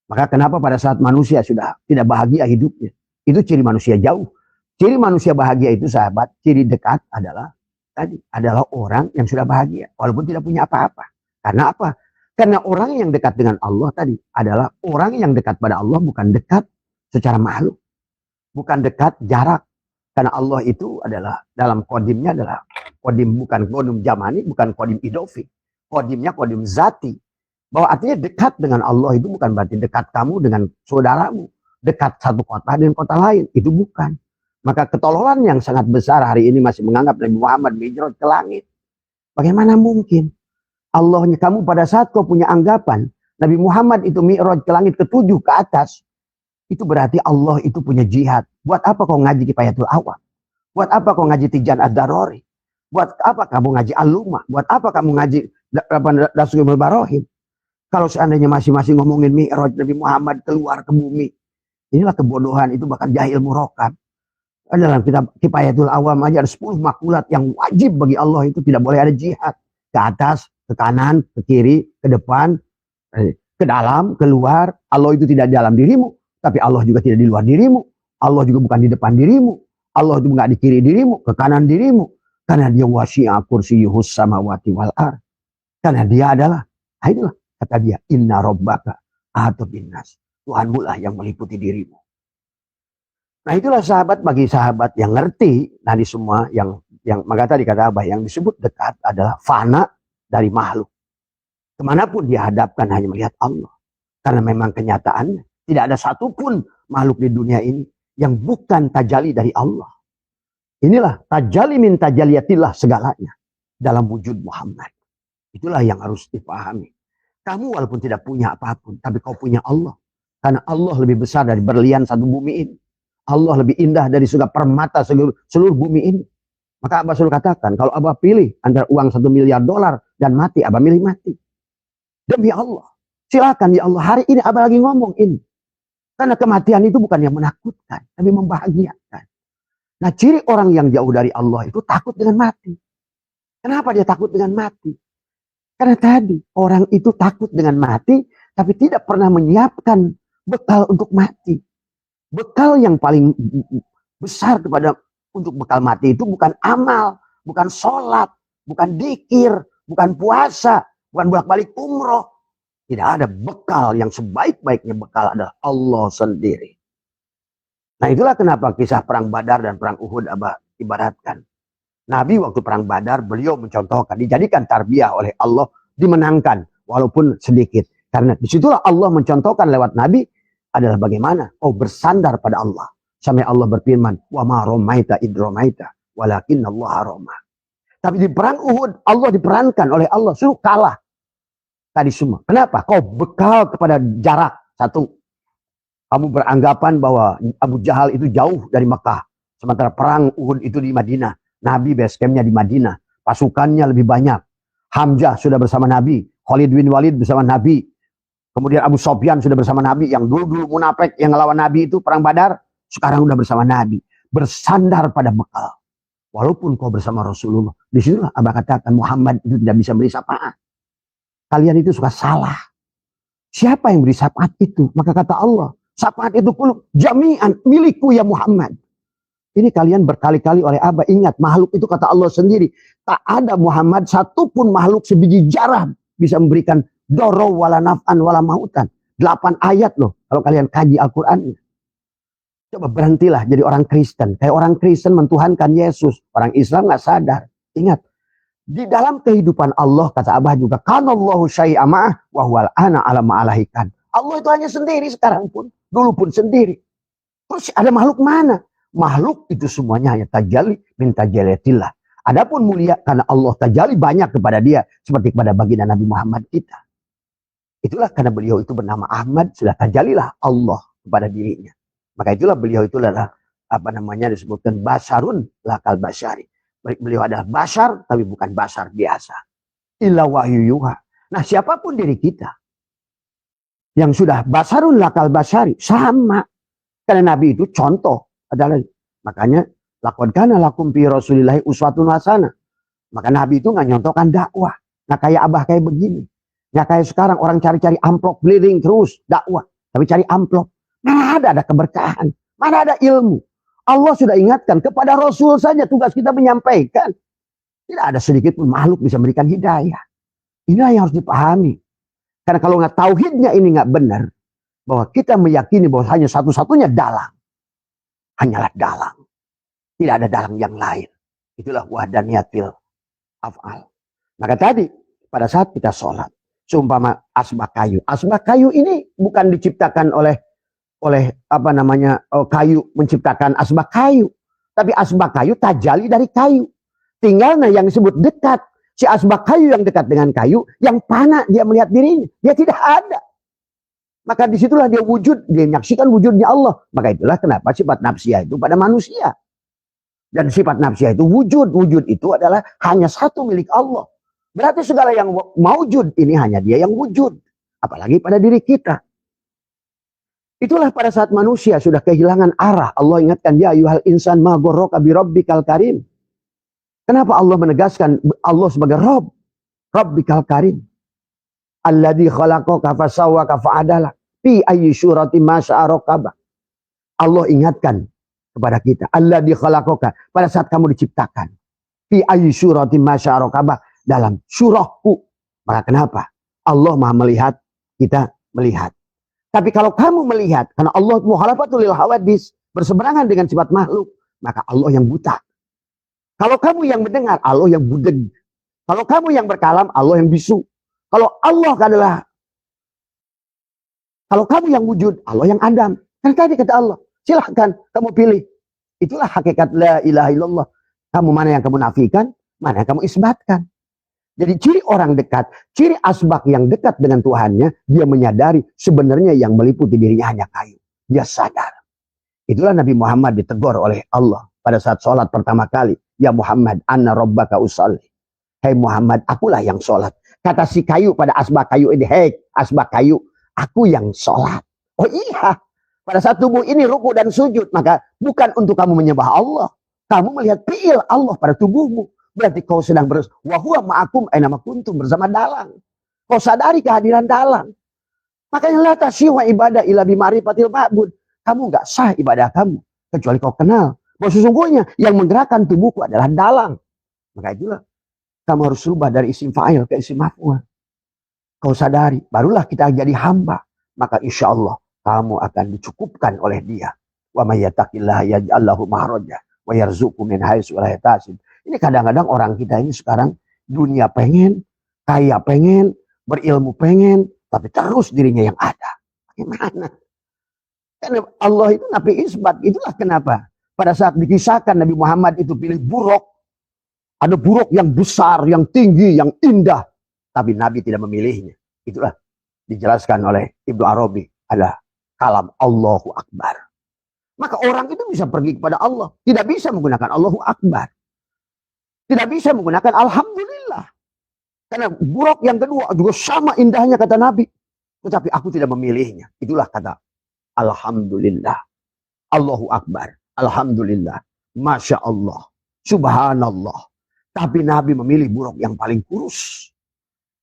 Maka kenapa pada saat manusia sudah tidak bahagia hidupnya, itu ciri manusia jauh. Ciri manusia bahagia itu sahabat, ciri dekat adalah orang yang sudah bahagia walaupun tidak punya apa-apa. Karena apa? Karena orang yang dekat dengan Allah tadi adalah orang yang dekat pada Allah, bukan dekat secara makhluk, bukan dekat jarak. Karena Allah itu adalah dalam kodimnya adalah kodim, bukan kodim zamani, bukan kodim idofi. Kodimnya kodim zati. Bahwa artinya dekat dengan Allah itu bukan berarti dekat kamu dengan saudaramu, dekat satu kota dengan kota lain, itu bukan. Maka ketololan yang sangat besar hari ini masih menganggap Nabi Muhammad mi'raj ke langit. Bagaimana mungkin? Allahnya, kamu pada saat kau punya anggapan Nabi Muhammad itu mi'raj ke langit ke-7 ke atas, itu berarti Allah itu punya jihad. Buat apa kau ngaji Kifayatul Awam? Buat apa kau ngaji Tijan Ad-Darori? Buat apa kamu ngaji Al-Lumah? Buat apa kamu ngaji Rasulul Barohim? Kalau seandainya masing-masing ngomongin mi'raj Nabi Muhammad keluar ke bumi, inilah kebodohan, itu bahkan jahil murakkab. Dalam kitab Kifayatul Awam aja ada 10 makulat yang wajib bagi Allah, itu tidak boleh ada jihad. Ke atas, ke kanan, ke kiri, ke depan, ke dalam, keluar. Allah itu tidak di dalam dirimu, tapi Allah juga tidak di luar dirimu. Allah juga bukan di depan dirimu. Allah juga nggak di kiri dirimu, ke kanan dirimu. Karena dia wasi'a kursiyuhus samawati wal ardh. Karena dia adalah, itulah kata dia, inna rabbaka ahata binnas. Tuhanmu lah yang meliputi dirimu. Nah itulah sahabat, bagi sahabat yang ngerti tadi semua yang maka tadi kata Abah, yang disebut dekat adalah fana dari makhluk. Kemanapun dia hadapkan hanya melihat Allah. Karena memang kenyataannya tidak ada satupun makhluk di dunia ini yang bukan tajali dari Allah. Inilah tajali min tajaliyatillah segalanya dalam wujud Muhammad. Itulah yang harus dipahami. Kamu walaupun tidak punya apapun, tapi kau punya Allah. Karena Allah lebih besar dari berlian satu bumi ini. Allah lebih indah dari surga permata seluruh bumi ini. Maka Abah selalu katakan, kalau Abah pilih antara uang $1 miliar dan mati, Abah milih mati. Demi Allah. Silakan ya Allah, hari ini Abah lagi ngomong ini. Karena kematian itu bukan yang menakutkan, tapi membahagiakan. Nah, ciri orang yang jauh dari Allah itu takut dengan mati. Kenapa dia takut dengan mati? Karena tadi orang itu takut dengan mati, tapi tidak pernah menyiapkan bekal untuk mati. Bekal yang paling besar untuk bekal mati itu bukan amal, bukan sholat, bukan dzikir, bukan puasa, bukan bolak-balik umroh. Tidak ada bekal yang sebaik-baiknya bekal adalah Allah sendiri. Nah, itulah kenapa kisah perang Badar dan perang Uhud Abah ibaratkan. Nabi waktu perang Badar beliau mencontohkan, dijadikan tarbiyah oleh Allah, dimenangkan walaupun sedikit. Karena disitulah Allah mencontohkan lewat Nabi adalah bagaimana? Oh, bersandar pada Allah. Sampai Allah berfirman, wa ma romaita id romaita walakin Allah roma. Tapi di perang Uhud Allah diperankan oleh Allah suruh kalah tadi semua. Kenapa? Kau bekal kepada jarak. Satu, kamu beranggapan bahwa Abu Jahal itu jauh dari Mekah. Sementara perang Uhud itu di Madinah. Nabi base camp-nya di Madinah. Pasukannya lebih banyak. Hamzah sudah bersama Nabi. Khalid bin Walid bersama Nabi. Kemudian Abu Sofyan sudah bersama Nabi. Yang dulu-dulu munafik yang ngelawan Nabi itu perang Badar. Sekarang sudah bersama Nabi. Bersandar pada bekal. Walaupun kau bersama Rasulullah. Disitulah Abah katakan Muhammad itu tidak bisa beri syafaat. Kalian itu suka salah. Siapa yang beri syafaat itu? Maka kata Allah. Syafaat itu pun jami'an milikku ya Muhammad. Ini kalian berkali-kali oleh Abah ingat. Makhluk itu kata Allah sendiri. Tak ada Muhammad satupun makhluk sebiji jarah bisa memberikan doro wala naf'an wala mautan. 8 ayat loh. Kalau kalian kaji Al-Quran. Coba berhentilah jadi orang Kristen. Kayak orang Kristen mentuhankan Yesus. Orang Islam gak sadar. Ingat. Di dalam kehidupan Allah kata Abah juga. Kanallahu syai'ama'ah wahwal ana ala ma'alahikan. Allah itu hanya sendiri sekarang pun. Dulu pun sendiri. Terus ada makhluk mana? Makhluk itu semuanya hanya tajalli min tajaliyatillah. Adapun mulia karena Allah tajalli banyak kepada dia. Seperti kepada baginda Nabi Muhammad kita. Itulah karena beliau itu bernama Ahmad. Sudah tajallilah Allah kepada dirinya. Maka itulah beliau itu adalah disebutkan basarun lakal basyari. Beliau adalah basar tapi bukan basar biasa. Illa wahyu yuha. Nah, siapapun diri kita yang sudah basarun lakal basyari sama. Karena Nabi itu contoh adalah makanya laqad kana lakum fi Rasulillahi uswatun hasanah. Maka Nabi itu nggak nyontohkan dakwah. Nggak kayak Abah kayak begini. Nggak kayak sekarang orang cari-cari amplop keliling terus dakwah. Tapi cari amplop. Mana ada keberkahan. Mana ada ilmu. Allah sudah ingatkan kepada Rasul saja tugas kita menyampaikan. Tidak ada sedikit pun makhluk bisa memberikan hidayah. Inilah yang harus dipahami. Karena kalau nggak tauhidnya ini nggak benar. Bahwa kita meyakini bahwa hanya satu-satunya dalang. Hanyalah dalang. Tidak ada dalang yang lain. Itulah wahdaniyatil af'al. Maka tadi pada saat kita sholat. Seumpama asbak kayu. Asbak kayu ini bukan diciptakan oleh kayu menciptakan asbak kayu. Tapi asbak kayu tajali dari kayu. Tinggalnya yang disebut dekat. Si asbak kayu yang dekat dengan kayu. Yang panah dia melihat dirinya. Dia tidak ada. Maka disitulah dia wujud. Dia menyaksikan wujudnya Allah. Maka itulah kenapa sifat nafsiyah itu pada manusia. Dan sifat nafsiyah itu wujud. Wujud itu adalah hanya satu milik Allah. Berarti segala yang maujud ini hanya dia yang wujud. Apalagi pada diri kita. Itulah pada saat manusia sudah kehilangan arah. Allah ingatkan, ya ayyuhal insan ma ghurraka bi rabbikal karim. Kenapa Allah menegaskan Allah sebagai Rabb? Rabbikal karim. Alladzi khalaqaka fasawwaka fa'adala. Fi ayyi syuratin ma syaa rakaba. Allah ingatkan kepada kita, alladzi khalaqaka, pada saat kamu diciptakan. Fi ayyi syuratin ma syaa rakaba, dalam surahku. Maka kenapa? Allah Maha melihat, kita melihat. Tapi kalau kamu melihat, karena Allah mukhalafatul lil hawadis, berseberangan dengan sifat makhluk, maka Allah yang buta. Kalau kamu yang mendengar, Allah yang budeg. Kalau kamu yang berkalam, Allah yang bisu. Kalau kamu yang wujud, Allah yang adam. Kan tadi kata Allah, silahkan kamu pilih. Itulah hakikat la ilaha illallah. Kamu mana yang kamu nafikan, mana yang kamu isbatkan. Jadi ciri orang dekat, ciri asbak yang dekat dengan Tuhannya, dia menyadari sebenarnya yang meliputi dirinya hanya kayu. Dia sadar. Itulah Nabi Muhammad ditegur oleh Allah pada saat sholat pertama kali. Ya Muhammad, anna rabbaka usalli. Hei Muhammad, akulah yang sholat. Kata si kayu pada asbak kayu ini, hei asbak kayu, aku yang sholat. Oh iya, pada saat tubuh ini ruku dan sujud, maka bukan untuk kamu menyembah Allah. Kamu melihat fi'il Allah pada tubuhmu. Berarti kau sedang wahuwa ma'akum aina ma kuntum, bersama dalang. Kau sadari kehadiran dalang. Makanya la tasyiwa ibadah ila bima'rifatil ma'bud. Kamu enggak sah ibadah kamu kecuali kau kenal bahwa sesungguhnya yang menggerakkan tubuhku adalah dalang. Maka itulah kamu harus rubah dari isim fa'il ke isim maf'ul. Kau sadari, barulah kita jadi hamba. Maka insya Allah kamu akan dicukupkan oleh Dia. Wa may yattaqillaha yaj'al lahu makhraja wa yarzuqhu min haitsu la yahtasib. Ini kadang-kadang orang kita ini sekarang dunia pengen, kaya pengen, berilmu pengen, tapi terus dirinya yang ada. Bagaimana? Karena Allah itu nabi isbat. Itulah kenapa pada saat dikisahkan Nabi Muhammad itu pilih buruk. Ada buruk yang besar, yang tinggi, yang indah. Tapi Nabi tidak memilihnya. Itulah dijelaskan oleh Ibnu Arabi. Ada kalam Allahu Akbar. Maka orang itu bisa pergi kepada Allah. Tidak bisa menggunakan Allahu Akbar. Tidak bisa menggunakan Alhamdulillah. Karena buruk yang kedua juga sama indahnya kata Nabi. Tetapi aku tidak memilihnya. Itulah kata Alhamdulillah. Allahu Akbar. Alhamdulillah. Masya Allah. Subhanallah. Tapi Nabi memilih buruk yang paling kurus.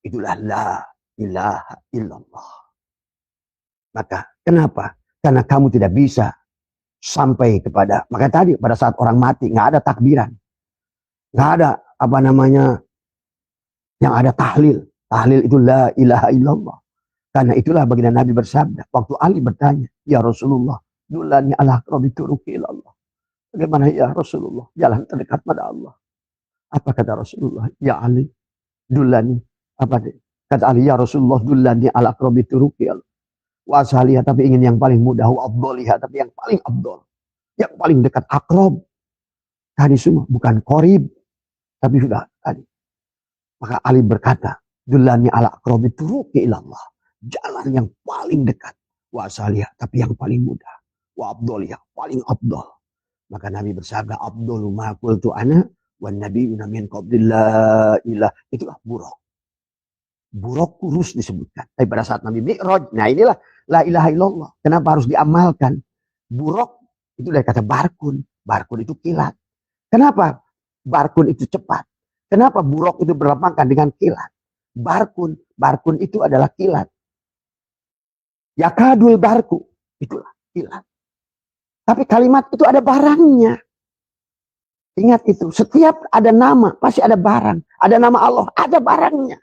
Itulah la ilaha illallah. Maka kenapa? Karena kamu tidak bisa sampai kepada, maka tadi pada saat orang mati nggak ada takbiran. Nggak ada apa namanya, yang ada tahlil. Tahlil itu la ilaha illallah. Karena itulah baginda Nabi bersabda. Waktu Ali bertanya, ya Rasulullah, dulani ala aqrabi turuqi ilallah. Bagaimana ya Rasulullah? Jalan terdekat pada Allah. Apa kata Rasulullah? Ya Ali, dulani. Apa dia? Kata Ali, ya Rasulullah, dulani ala aqrabi turuqi ilallah. Wa asaliha, tapi ingin yang paling mudah. Wa abdoliha, tapi yang paling abdol. Yang paling dekat, akrob. Tadi semua, bukan korib. Tapi sudah tadi. Maka Ali berkata, dulani ala aqrabi turuqi ilallah. Jalan yang paling dekat. Wa asaliha, tapi yang paling mudah. Wa abdoliha, paling abdol. Maka Nabi bersabda, abdolu ma qultu ana wa nabiyuna min qablillah ilah. Itulah buruk. Buruk kurus disebutkan. Tapi pada saat Nabi Mi'raj, nah inilah la ilaha illallah. Kenapa harus diamalkan? Buruk itu dari kata barkun. Barkun itu kilat. Kenapa barkun itu cepat? Kenapa buruk itu berlapangkan dengan kilat? Barkun. Barkun itu adalah kilat. Yakadul barku. Itulah kilat. Tapi kalimat itu ada barangnya. Ingat itu. Setiap ada nama, pasti ada barang. Ada nama Allah, ada barangnya.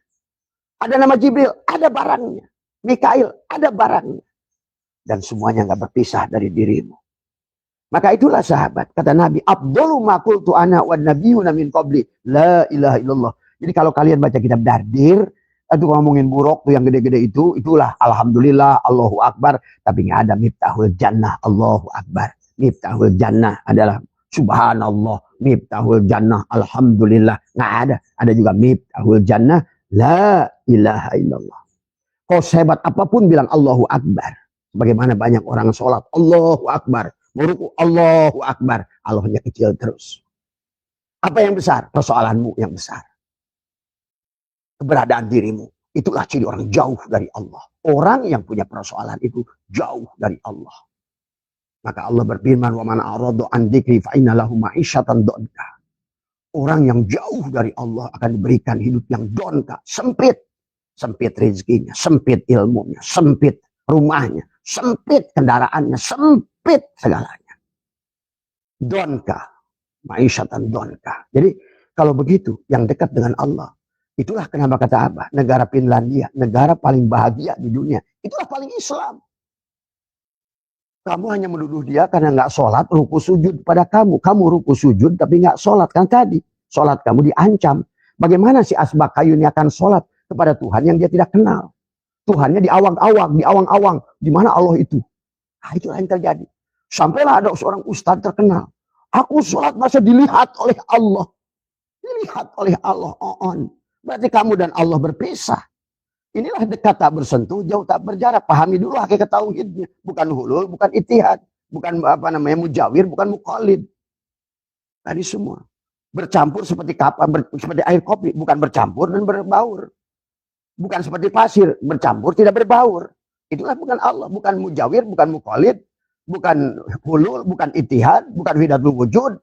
Ada nama Jibril, ada barangnya. Mikail, ada barangnya. Dan semuanya nggak berpisah dari dirimu. Maka itulah sahabat. Kata Nabi, Abdullu ma qultu ana wa nabiyuna min qabli. La ilaha illallah. Jadi kalau kalian baca kitab Dardir, itu ngomongin buruk tuh yang gede-gede itu, itulah Alhamdulillah, Allahu Akbar. Tapi nggak ada miftahul jannah, Allahu Akbar. Miftahul jannah adalah Subhanallah. Miftahul jannah, Alhamdulillah. Nggak ada. Ada juga miftahul jannah, la ilaha illallah. Kau sehebat apapun bilang Allahu Akbar. Bagaimana banyak orang sholat, Allahu Akbar. Muruku, Allahu Akbar. Allahnya kecil terus. Apa yang besar? Persoalanmu yang besar. Keberadaan dirimu. Itulah ciri orang jauh dari Allah. Orang yang punya persoalan itu jauh dari Allah. Maka Allah berfirman, wa man a'rada an dzikri fa inna lahu ma'isyatan donka. Orang yang jauh dari Allah akan diberikan hidup yang donka, sempit. Sempit rezekinya, sempit ilmunya, sempit rumahnya, sempit kendaraannya, sempit segalanya. Donka, ma'isyatan donka. Jadi kalau begitu, yang dekat dengan Allah, itulah kenapa kata Abah, negara Finlandia, negara paling bahagia di dunia. Itulah paling Islam. Kamu hanya menuduh dia karena nggak sholat, ruku sujud pada kamu. Kamu ruku sujud tapi nggak sholat. Kan tadi, sholat kamu diancam. Bagaimana si asbak kayu ini akan sholat kepada Tuhan yang dia tidak kenal? Tuhannya di awang-awang, di awang-awang. Di mana Allah itu? Nah, itulah yang terjadi. Sampailah ada seorang ustadz terkenal. Aku sholat masa dilihat oleh Allah. Dilihat oleh Allah. Berarti kamu dan Allah berpisah. Inilah dekat tak bersentuh, jauh tak berjarak. Pahami dulu hakikat tauhidnya. Bukan hulul, bukan itihad. Bukan apa namanya mujawir, bukan muqallid. Tadi semua. Bercampur seperti seperti air kopi, bukan bercampur dan berbaur. Bukan seperti pasir, bercampur tidak berbaur. Itulah bukan Allah, bukan mujawir, bukan mukhalid, bukan hulul, bukan itihad, bukan widatul wujud.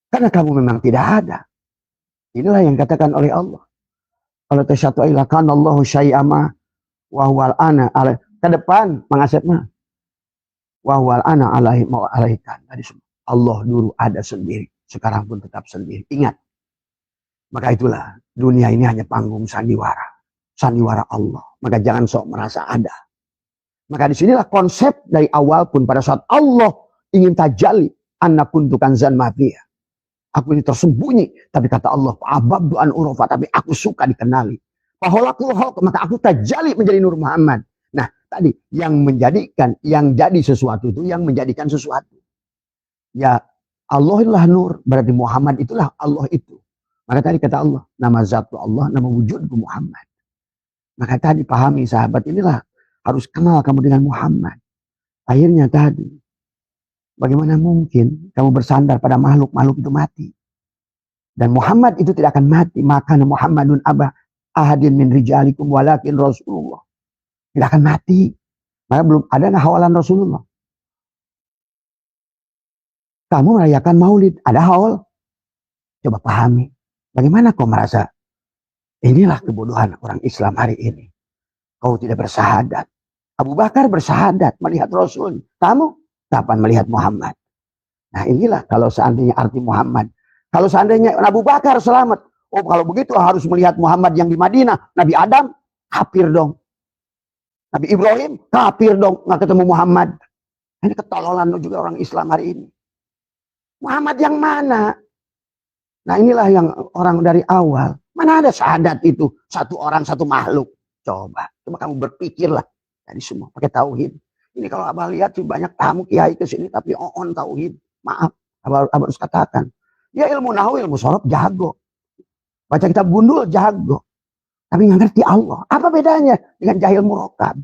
Karena kamu memang tidak ada. Inilah yang katakan oleh Allah. Kalau tasyatu ila kana Allahu syai'ama wa huwal ana ala ke depan mengasepna. Wa huwal ana alaihi ma alaikan. Tadi semua. Allah dulu ada sendiri, sekarang pun tetap sendiri. Ingat. Maka itulah dunia ini hanya panggung sandiwara. Sandiwara Allah. Maka jangan sok merasa ada. Maka disinilah konsep dari awal pun pada saat Allah ingin tajalli. Anna kuntu kanzan mafiyah. Aku ini tersembunyi. Tapi kata Allah, ababdu an urofa. Tapi aku suka dikenali. Maka aku tajalli menjadi Nur Muhammad. Nah tadi yang menjadikan, yang jadi sesuatu itu, yang menjadikan sesuatu. Ya Allah itulah Nur. Berarti Muhammad itulah Allah itu. Maka tadi kata Allah, nama zatu Allah, nama wujudku Muhammad. Maka tadi pahami sahabat inilah, harus kenal kamu dengan Muhammad. Akhirnya tadi, bagaimana mungkin kamu bersandar pada makhluk-makhluk itu mati. Dan Muhammad itu tidak akan mati. Maka Muhammadun abah ahadin min rijalikum walakin Rasulullah. Tidak akan mati. Maka belum ada hawalan Rasulullah. Kamu merayakan maulid, ada hawal. Coba pahami. Bagaimana kau merasa? Inilah kebodohan orang Islam hari ini. Kau tidak bersahadat. Abu Bakar bersahadat melihat Rasul. Kamu kapan melihat Muhammad? Nah inilah kalau seandainya arti Muhammad. Kalau seandainya Abu Bakar selamat. Oh kalau begitu harus melihat Muhammad yang di Madinah. Nabi Adam kafir dong. Nabi Ibrahim kafir dong. Nggak ketemu Muhammad. Ini ketololan juga orang Islam hari ini. Muhammad yang mana? Nah inilah yang orang dari awal. Mana ada syahadat itu. Satu orang, satu makhluk. Coba kamu berpikirlah. Dari semua pakai tauhid. Ini kalau abah lihat sih banyak tamu kiai ke sini. Tapi on tauhid. Maaf. Abah harus katakan. Ya ilmu nahu, ilmu sorob jago. Baca kitab gundul jago. Tapi nggak ngerti Allah. Apa bedanya dengan jahil murokab?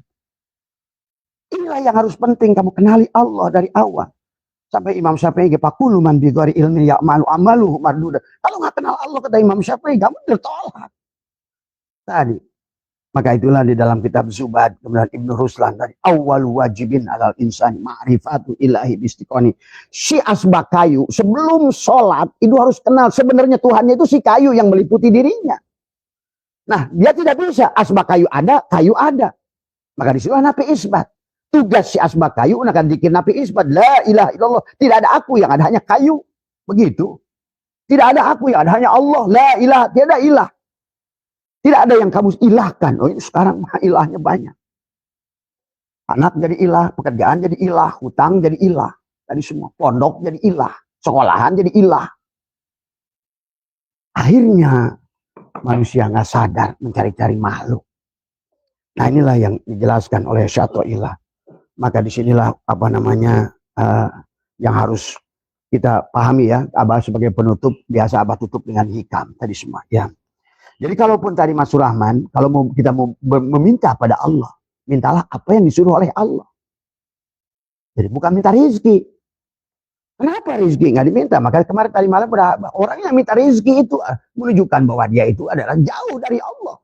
Inilah yang harus penting. Kamu kenali Allah dari awal. Sampai Imam Syafi'i pakulu man bi ghairi ilmi ya'malu amaluhu marduda. Kalau nggak kenal Allah kata Imam Syafi'i, kamu tertolak. Tadi. Maka itulah di dalam kitab Zubad, kemudian Ibnu Ruslan tadi, awal wajibin alal insani ma'rifatu ilahi bistiqoni. Si asbak kayu sebelum sholat itu harus kenal sebenarnya Tuhannya itu si kayu yang meliputi dirinya. Nah, dia tidak bisa asbak kayu ada. Maka disitulah nafi isbat. Tugas si asbak kayu akan dikir nafi isbat. La ilaha illallah. Tidak ada aku yang ada hanya kayu. Begitu. Tidak ada aku yang ada hanya Allah. La ilaha. Tidak ilah. Tidak ada yang kamu ilahkan. Oh ini sekarang ilahnya banyak. Anak jadi ilah. Pekerjaan jadi ilah. Hutang jadi ilah. Tadi semua. Pondok jadi ilah. Sekolahan jadi ilah. Akhirnya manusia nggak sadar mencari-cari makhluk. Nah inilah yang dijelaskan oleh Syato'ilah. Maka disinilah yang harus kita pahami ya. Abah sebagai penutup biasa Abah tutup dengan hikam tadi semua ya. Jadi kalaupun tadi Mas Surahman, kalau kita mau meminta pada Allah, mintalah apa yang disuruh oleh Allah. Jadi bukan minta rezeki. Kenapa rezeki nggak diminta? Maka kemarin tadi malam orang yang minta rezeki itu menunjukkan bahwa dia itu adalah jauh dari Allah.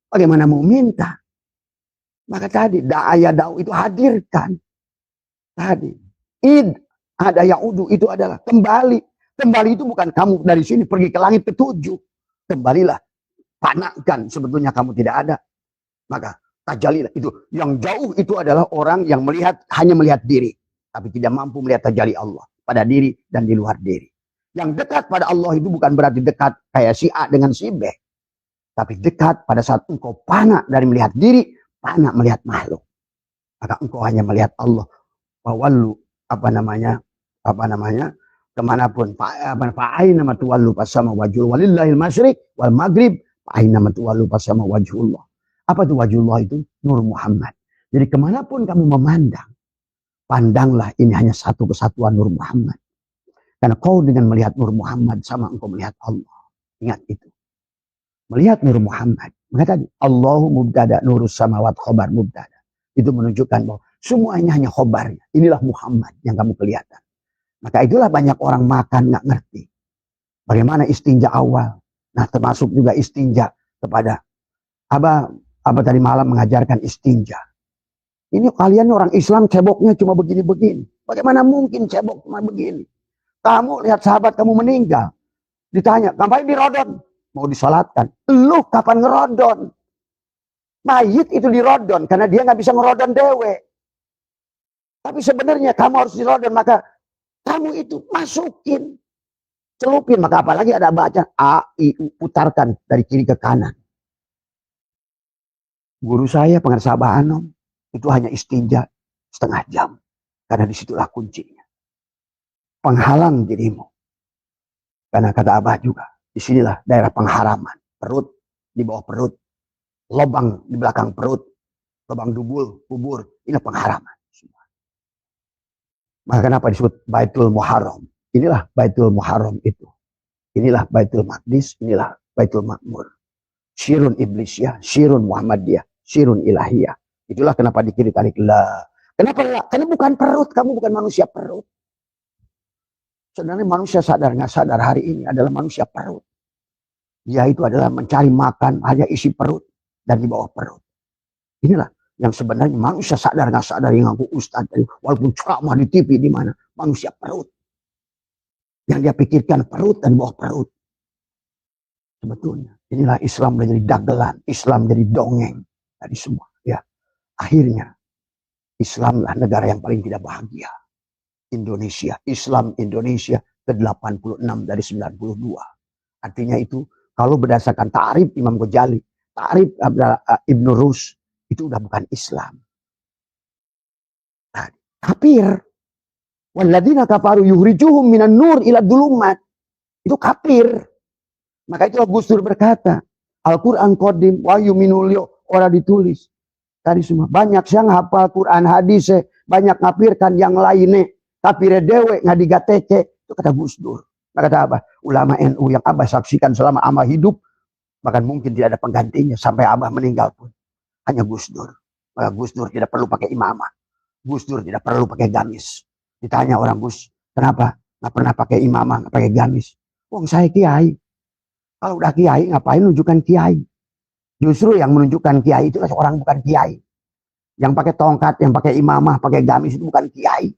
Bagaimana mau minta? Maka tadi da'aya da'u itu hadirkan. Tadi ada ya'udu itu adalah kembali. Kembali itu bukan kamu dari sini pergi ke langit ke-7. Kembalilah. Panakan sebetulnya kamu tidak ada. Maka tajalilah itu. Yang jauh itu adalah orang yang hanya melihat diri. Tapi tidak mampu melihat tajali Allah. Pada diri dan di luar diri. Yang dekat pada Allah itu bukan berarti dekat kayak si A dengan si B. Tapi dekat pada saat engkau panak dari melihat diri. Panak melihat makhluk. Maka engkau hanya melihat Allah. Fawallu kemanapun fa'aina ma tuwallu fasama wajhul walillahil masyriq wal maghrib fa'aina ma tuwallu fasama wajhullah. Apa itu wajhullah itu? Nur Muhammad. Jadi kemanapun kamu memandang, pandanglah ini hanya satu kesatuan Nur Muhammad. Karena kau dengan melihat Nur Muhammad sama engkau melihat Allah. Ingat itu. Melihat Nur Muhammad. Maka tadi Allahu mubtada nurus samawat khobar mubtada. Itu menunjukkan bahwa semuanya hanya khobarnya. Inilah Muhammad yang kamu kelihatan. Maka itulah banyak orang makan nggak ngerti bagaimana istinja awal. Nah, termasuk juga istinja kepada Abah. Abah tadi malam mengajarkan istinja. Ini kalian orang Islam ceboknya cuma begini-begini. Bagaimana mungkin cebok cuma begini? Kamu lihat sahabat kamu meninggal. Ditanya, ngapain dirodon? Mau disolatkan. Lu kapan ngerodon? Mayit itu dirodon karena dia nggak bisa ngerodon dewe. Tapi sebenarnya kamu harus dirodon, maka kamu itu masukin, celupin. Maka apalagi ada baca A, I, U, putarkan dari kiri ke kanan. Guru saya pengarsa Abah Anom itu hanya istinja setengah jam. Karena disitulah kuncinya. Penghalang dirimu. Karena kata Abah juga, disinilah daerah pengharaman. Perut, di bawah perut. Lubang di belakang perut. Lubang dubul, kubur. Ini pengharaman. Maka kenapa disebut Baitul Muharram? Inilah Baitul Muharram itu. Inilah Baitul Maqdis, inilah Baitul Makmur. Syirun Iblisiyah, Syirun Muhammadiyah, Syirun Ilahiyah. Itulah kenapa dikiri tarik la. Kenapa la? Karena bukan perut, kamu bukan manusia perut. Sebenarnya manusia sadar nggak sadar hari ini adalah manusia perut. Dia itu adalah mencari makan hanya isi perut dan di bawah perut. Inilah yang sebenarnya manusia sadar nggak sadar yang ngaku ustadz, walaupun ceramah di TV di mana, manusia perut. Yang dia pikirkan perut dan bawah perut. Sebetulnya inilah Islam menjadi dagelan, Islam menjadi dongeng tadi semua. Ya, akhirnya Islamlah negara yang paling tidak bahagia. Indonesia, Islam Indonesia ke-86 dari 92. Artinya itu kalau berdasarkan ta'rif Imam Ghazali, ta'rif Ibnu Rus, itu udah bukan Islam. Nah, kafir. Walladzina kafaru yukhrijuhum minan nur ila dhulumat. Itu kafir. Maka itu Gus Dur berkata, Al-Quran Qadim wa yuminulyo, orang ditulis. Tadi semua banyak yang hafal Quran hadis, banyak ngapirkan yang lainnya. Kafir dewe nggak digatece. Itu kata Gus Dur. Maka kata apa? Ulama NU yang Abah saksikan selama Abah hidup, bahkan mungkin tidak ada penggantinya sampai Abah meninggal pun. Hanya Gus Dur. Maka Gus Dur tidak perlu pakai imamah. Gus Dur tidak perlu pakai gamis. Ditanya orang Gus, kenapa nggak pernah pakai imamah, nggak pakai gamis? Wong saya kiai. Kalau udah kiai ngapain menunjukkan kiai? Justru yang menunjukkan kiai itu orang bukan kiai. Yang pakai tongkat, yang pakai imamah, pakai gamis itu bukan kiai.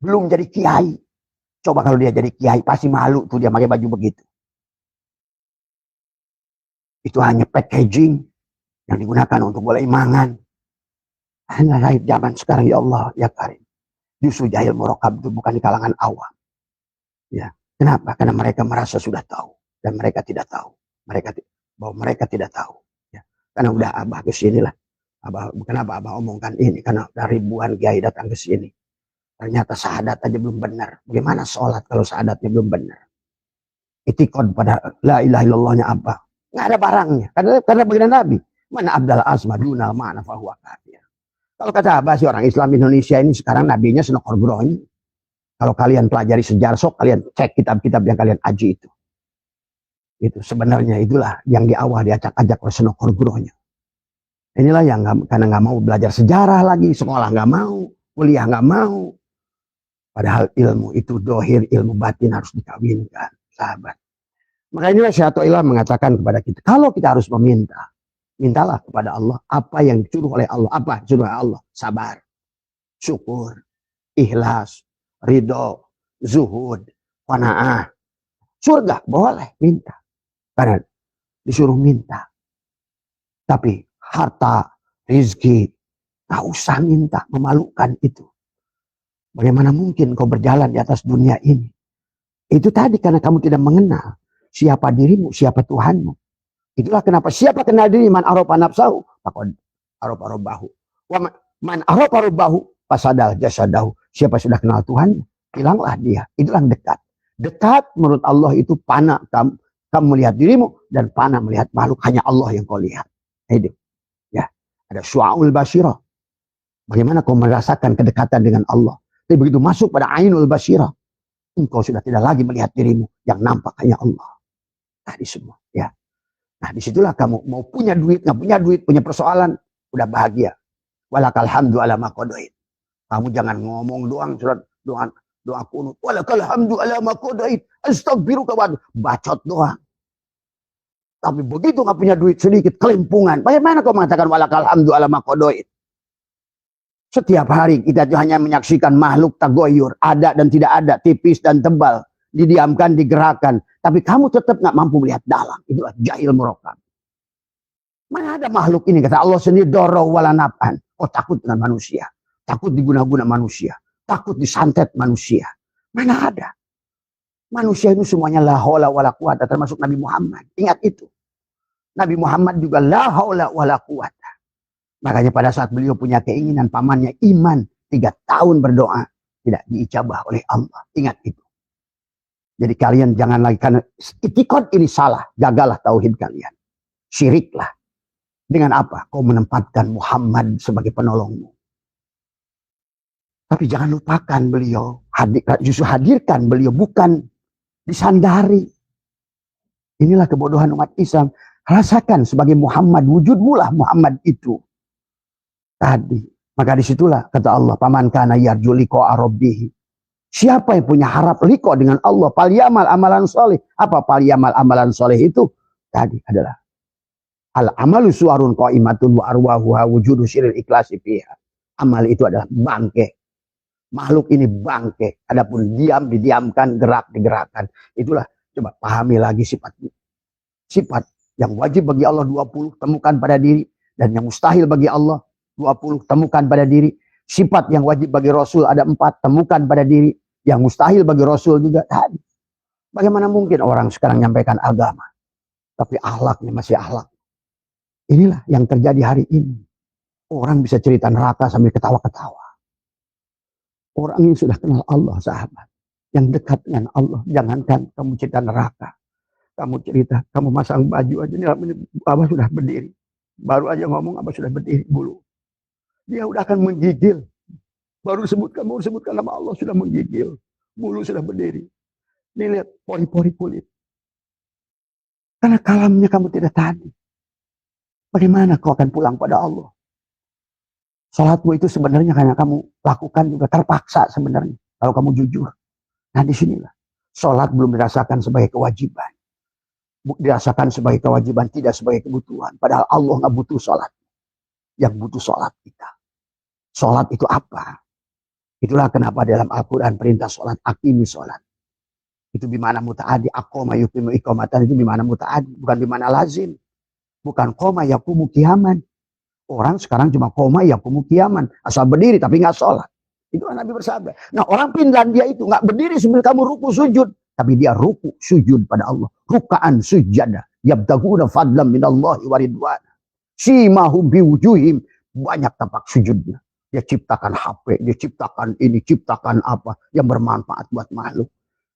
Belum jadi kiai. Coba kalau dia jadi kiai pasti malu tuh dia pakai baju begitu. Itu hanya packaging yang digunakan untuk boleh imangan. Hanya lahir zaman sekarang ya Allah ya Karim. Justru jahil murokab itu bukan di kalangan awam. Ya, kenapa? Karena mereka merasa sudah tahu dan mereka tidak tahu. Bahwa mereka tidak tahu. Ya, karena udah Abah ke sini lah. Kenapa Abah omongkan ini? Karena udah ribuan kiai datang ke sini. Ternyata syahadat aja belum benar. Bagaimana sholat kalau syahadatnya belum benar? Itikad pada la ilaha illallahnya apa? Nggak ada barangnya. Karena begini Nabi. Mana Abdal Asma dunal ma'na fahuwa kafir. Kalau kata Abah sih orang Islam Indonesia ini sekarang nabinya senokor gronya. Kalau kalian pelajari sejarah, sok kalian cek kitab-kitab yang kalian aji itu. Itu sebenarnya itulah yang di awal diajak-ajak oleh senokor gronya. Inilah yang karena nggak mau belajar sejarah lagi, sekolah nggak mau, kuliah nggak mau. Padahal ilmu itu dohir, ilmu batin harus dikawinkan, sahabat. Maka inilah Syaikhul mengatakan kepada kita, kalau kita harus meminta, mintalah kepada Allah apa yang disuruh oleh Allah. Apa disuruh oleh Allah? Sabar, syukur, ikhlas, ridho, zuhud, qanaah. Surga boleh minta. Karena disuruh minta. Tapi harta, rizki, gak usah minta, memalukan itu. Bagaimana mungkin kau berjalan di atas dunia ini? Itu tadi karena kamu tidak mengenal siapa dirimu, siapa Tuhanmu. Itulah kenapa siapa kenal diri man arofa nafsahu, faqad arofa rabbahu. Wa man arofa rabbahu fasadal jasadahu. Siapa sudah kenal Tuhan, hilanglah dia. Itulah dekat. Dekat menurut Allah itu panah kamu melihat dirimu dan panah melihat makhluk, hanya Allah yang kau lihat. Itu. Ya, ada syu'aul basyirah. Bagaimana kau merasakan kedekatan dengan Allah? Tapi begitu masuk pada ainul basyirah, engkau sudah tidak lagi melihat dirimu, yang nampak hanya Allah. Tadi semua, ya. Nah, disitulah kamu mau punya duit, nggak punya duit, punya persoalan, udah bahagia. Walakal hamdu ala ma qadain. Kamu jangan ngomong doang, surat doa Doa kunut. Walakal hamdu ala ma qadait. Astagfiruka wa bacot doang. Tapi begitu nggak punya duit sedikit, kelimpungan. Bagaimana kau mengatakan walakal hamdu ala ma qadait? Setiap hari kita hanya menyaksikan makhluk tagoyur, ada dan tidak ada, tipis dan tebal, didiamkan, digerakkan. Tapi kamu tetap nggak mampu melihat dalam. Itulah jahil murokab. Mana ada makhluk ini, kata Allah sendiri, doroh wala naf'an. Oh, takut dengan manusia, takut diguna-guna manusia, takut disantet manusia. Mana ada? Manusia itu semuanya la haula wala quwata, termasuk Nabi Muhammad. Ingat itu. Nabi Muhammad juga la haula wala quwata. Makanya pada saat beliau punya keinginan pamannya iman, 3 tahun berdoa, tidak diijabah oleh Allah. Ingat itu. Jadi kalian jangan lagi, karena itikad ini salah, gagallah tauhid kalian. Syiriklah. Dengan apa? Kau menempatkan Muhammad sebagai penolongmu. Tapi jangan lupakan beliau. Justru hadirkan beliau, bukan disandari. Inilah kebodohan umat Islam. Rasakan sebagai Muhammad, wujudmulah Muhammad itu. Tadi. Maka disitulah kata Allah, paman kana yarju liqa rabbih. Siapa yang punya harap liqa dengan Allah, palyamal amalan soleh. Apa palyamal amalan soleh itu? Tadi adalah al-amalu suwarun qaimatun wa arwahuha wujudu siril ikhlasi fiha. Amal itu adalah bangke. Makhluk ini bangke. Adapun diam didiamkan, gerak digerakkan. Itulah, coba pahami lagi sifatnya. Sifat yang wajib bagi Allah 20, temukan pada diri. Dan yang mustahil bagi Allah 20, temukan pada diri. Sifat yang wajib bagi Rasul ada 4, temukan pada diri. Yang mustahil bagi Rasul juga tadi. Bagaimana mungkin orang sekarang menyampaikan agama, tapi akhlaknya masih akhlak. Inilah yang terjadi hari ini. Orang bisa cerita neraka sambil ketawa-ketawa. Orang yang sudah kenal Allah, sahabat, yang dekat dengan Allah, jangankan kamu cerita neraka. Kamu cerita, kamu masang baju aja, Abah sudah berdiri. Baru aja ngomong, Abah sudah berdiri bulu. Dia udah akan menggigil. Baru sebutkan nama Allah, sudah menggigil. Bulu sudah berdiri. Ini lihat pori-pori kulit. Karena kalamnya kamu tidak tadi. Bagaimana kau akan pulang pada Allah? Salatmu itu sebenarnya hanya kamu lakukan juga terpaksa sebenarnya. Kalau kamu jujur. Nah disinilah. Salat belum dirasakan sebagai kewajiban. Dirasakan sebagai kewajiban, tidak sebagai kebutuhan. Padahal Allah nggak butuh salat. Yang butuh salat kita. Salat itu apa? Itulah kenapa dalam Al-Quran perintah salat, aqimi salat. Itu bimana muta'adi. Aqoma yuqimu iqamatan itu bimana muta'adi. Bukan bimana lazim. Bukan koma yakumu kiaman. Orang sekarang cuma koma yakumu kiaman. Asal berdiri tapi nggak sholat. Itu kan Nabi bersabda. Nah orang Finlandia itu nggak berdiri sambil kamu ruku sujud. Tapi dia ruku sujud pada Allah. Rukaan sujada. Yabtaguna fadlam minallahi waridwana. Simahum biwujuhim. Banyak tampak sujudnya. Dia ciptakan HP. Dia ciptakan ini. Ciptakan apa. Yang bermanfaat buat makhluk.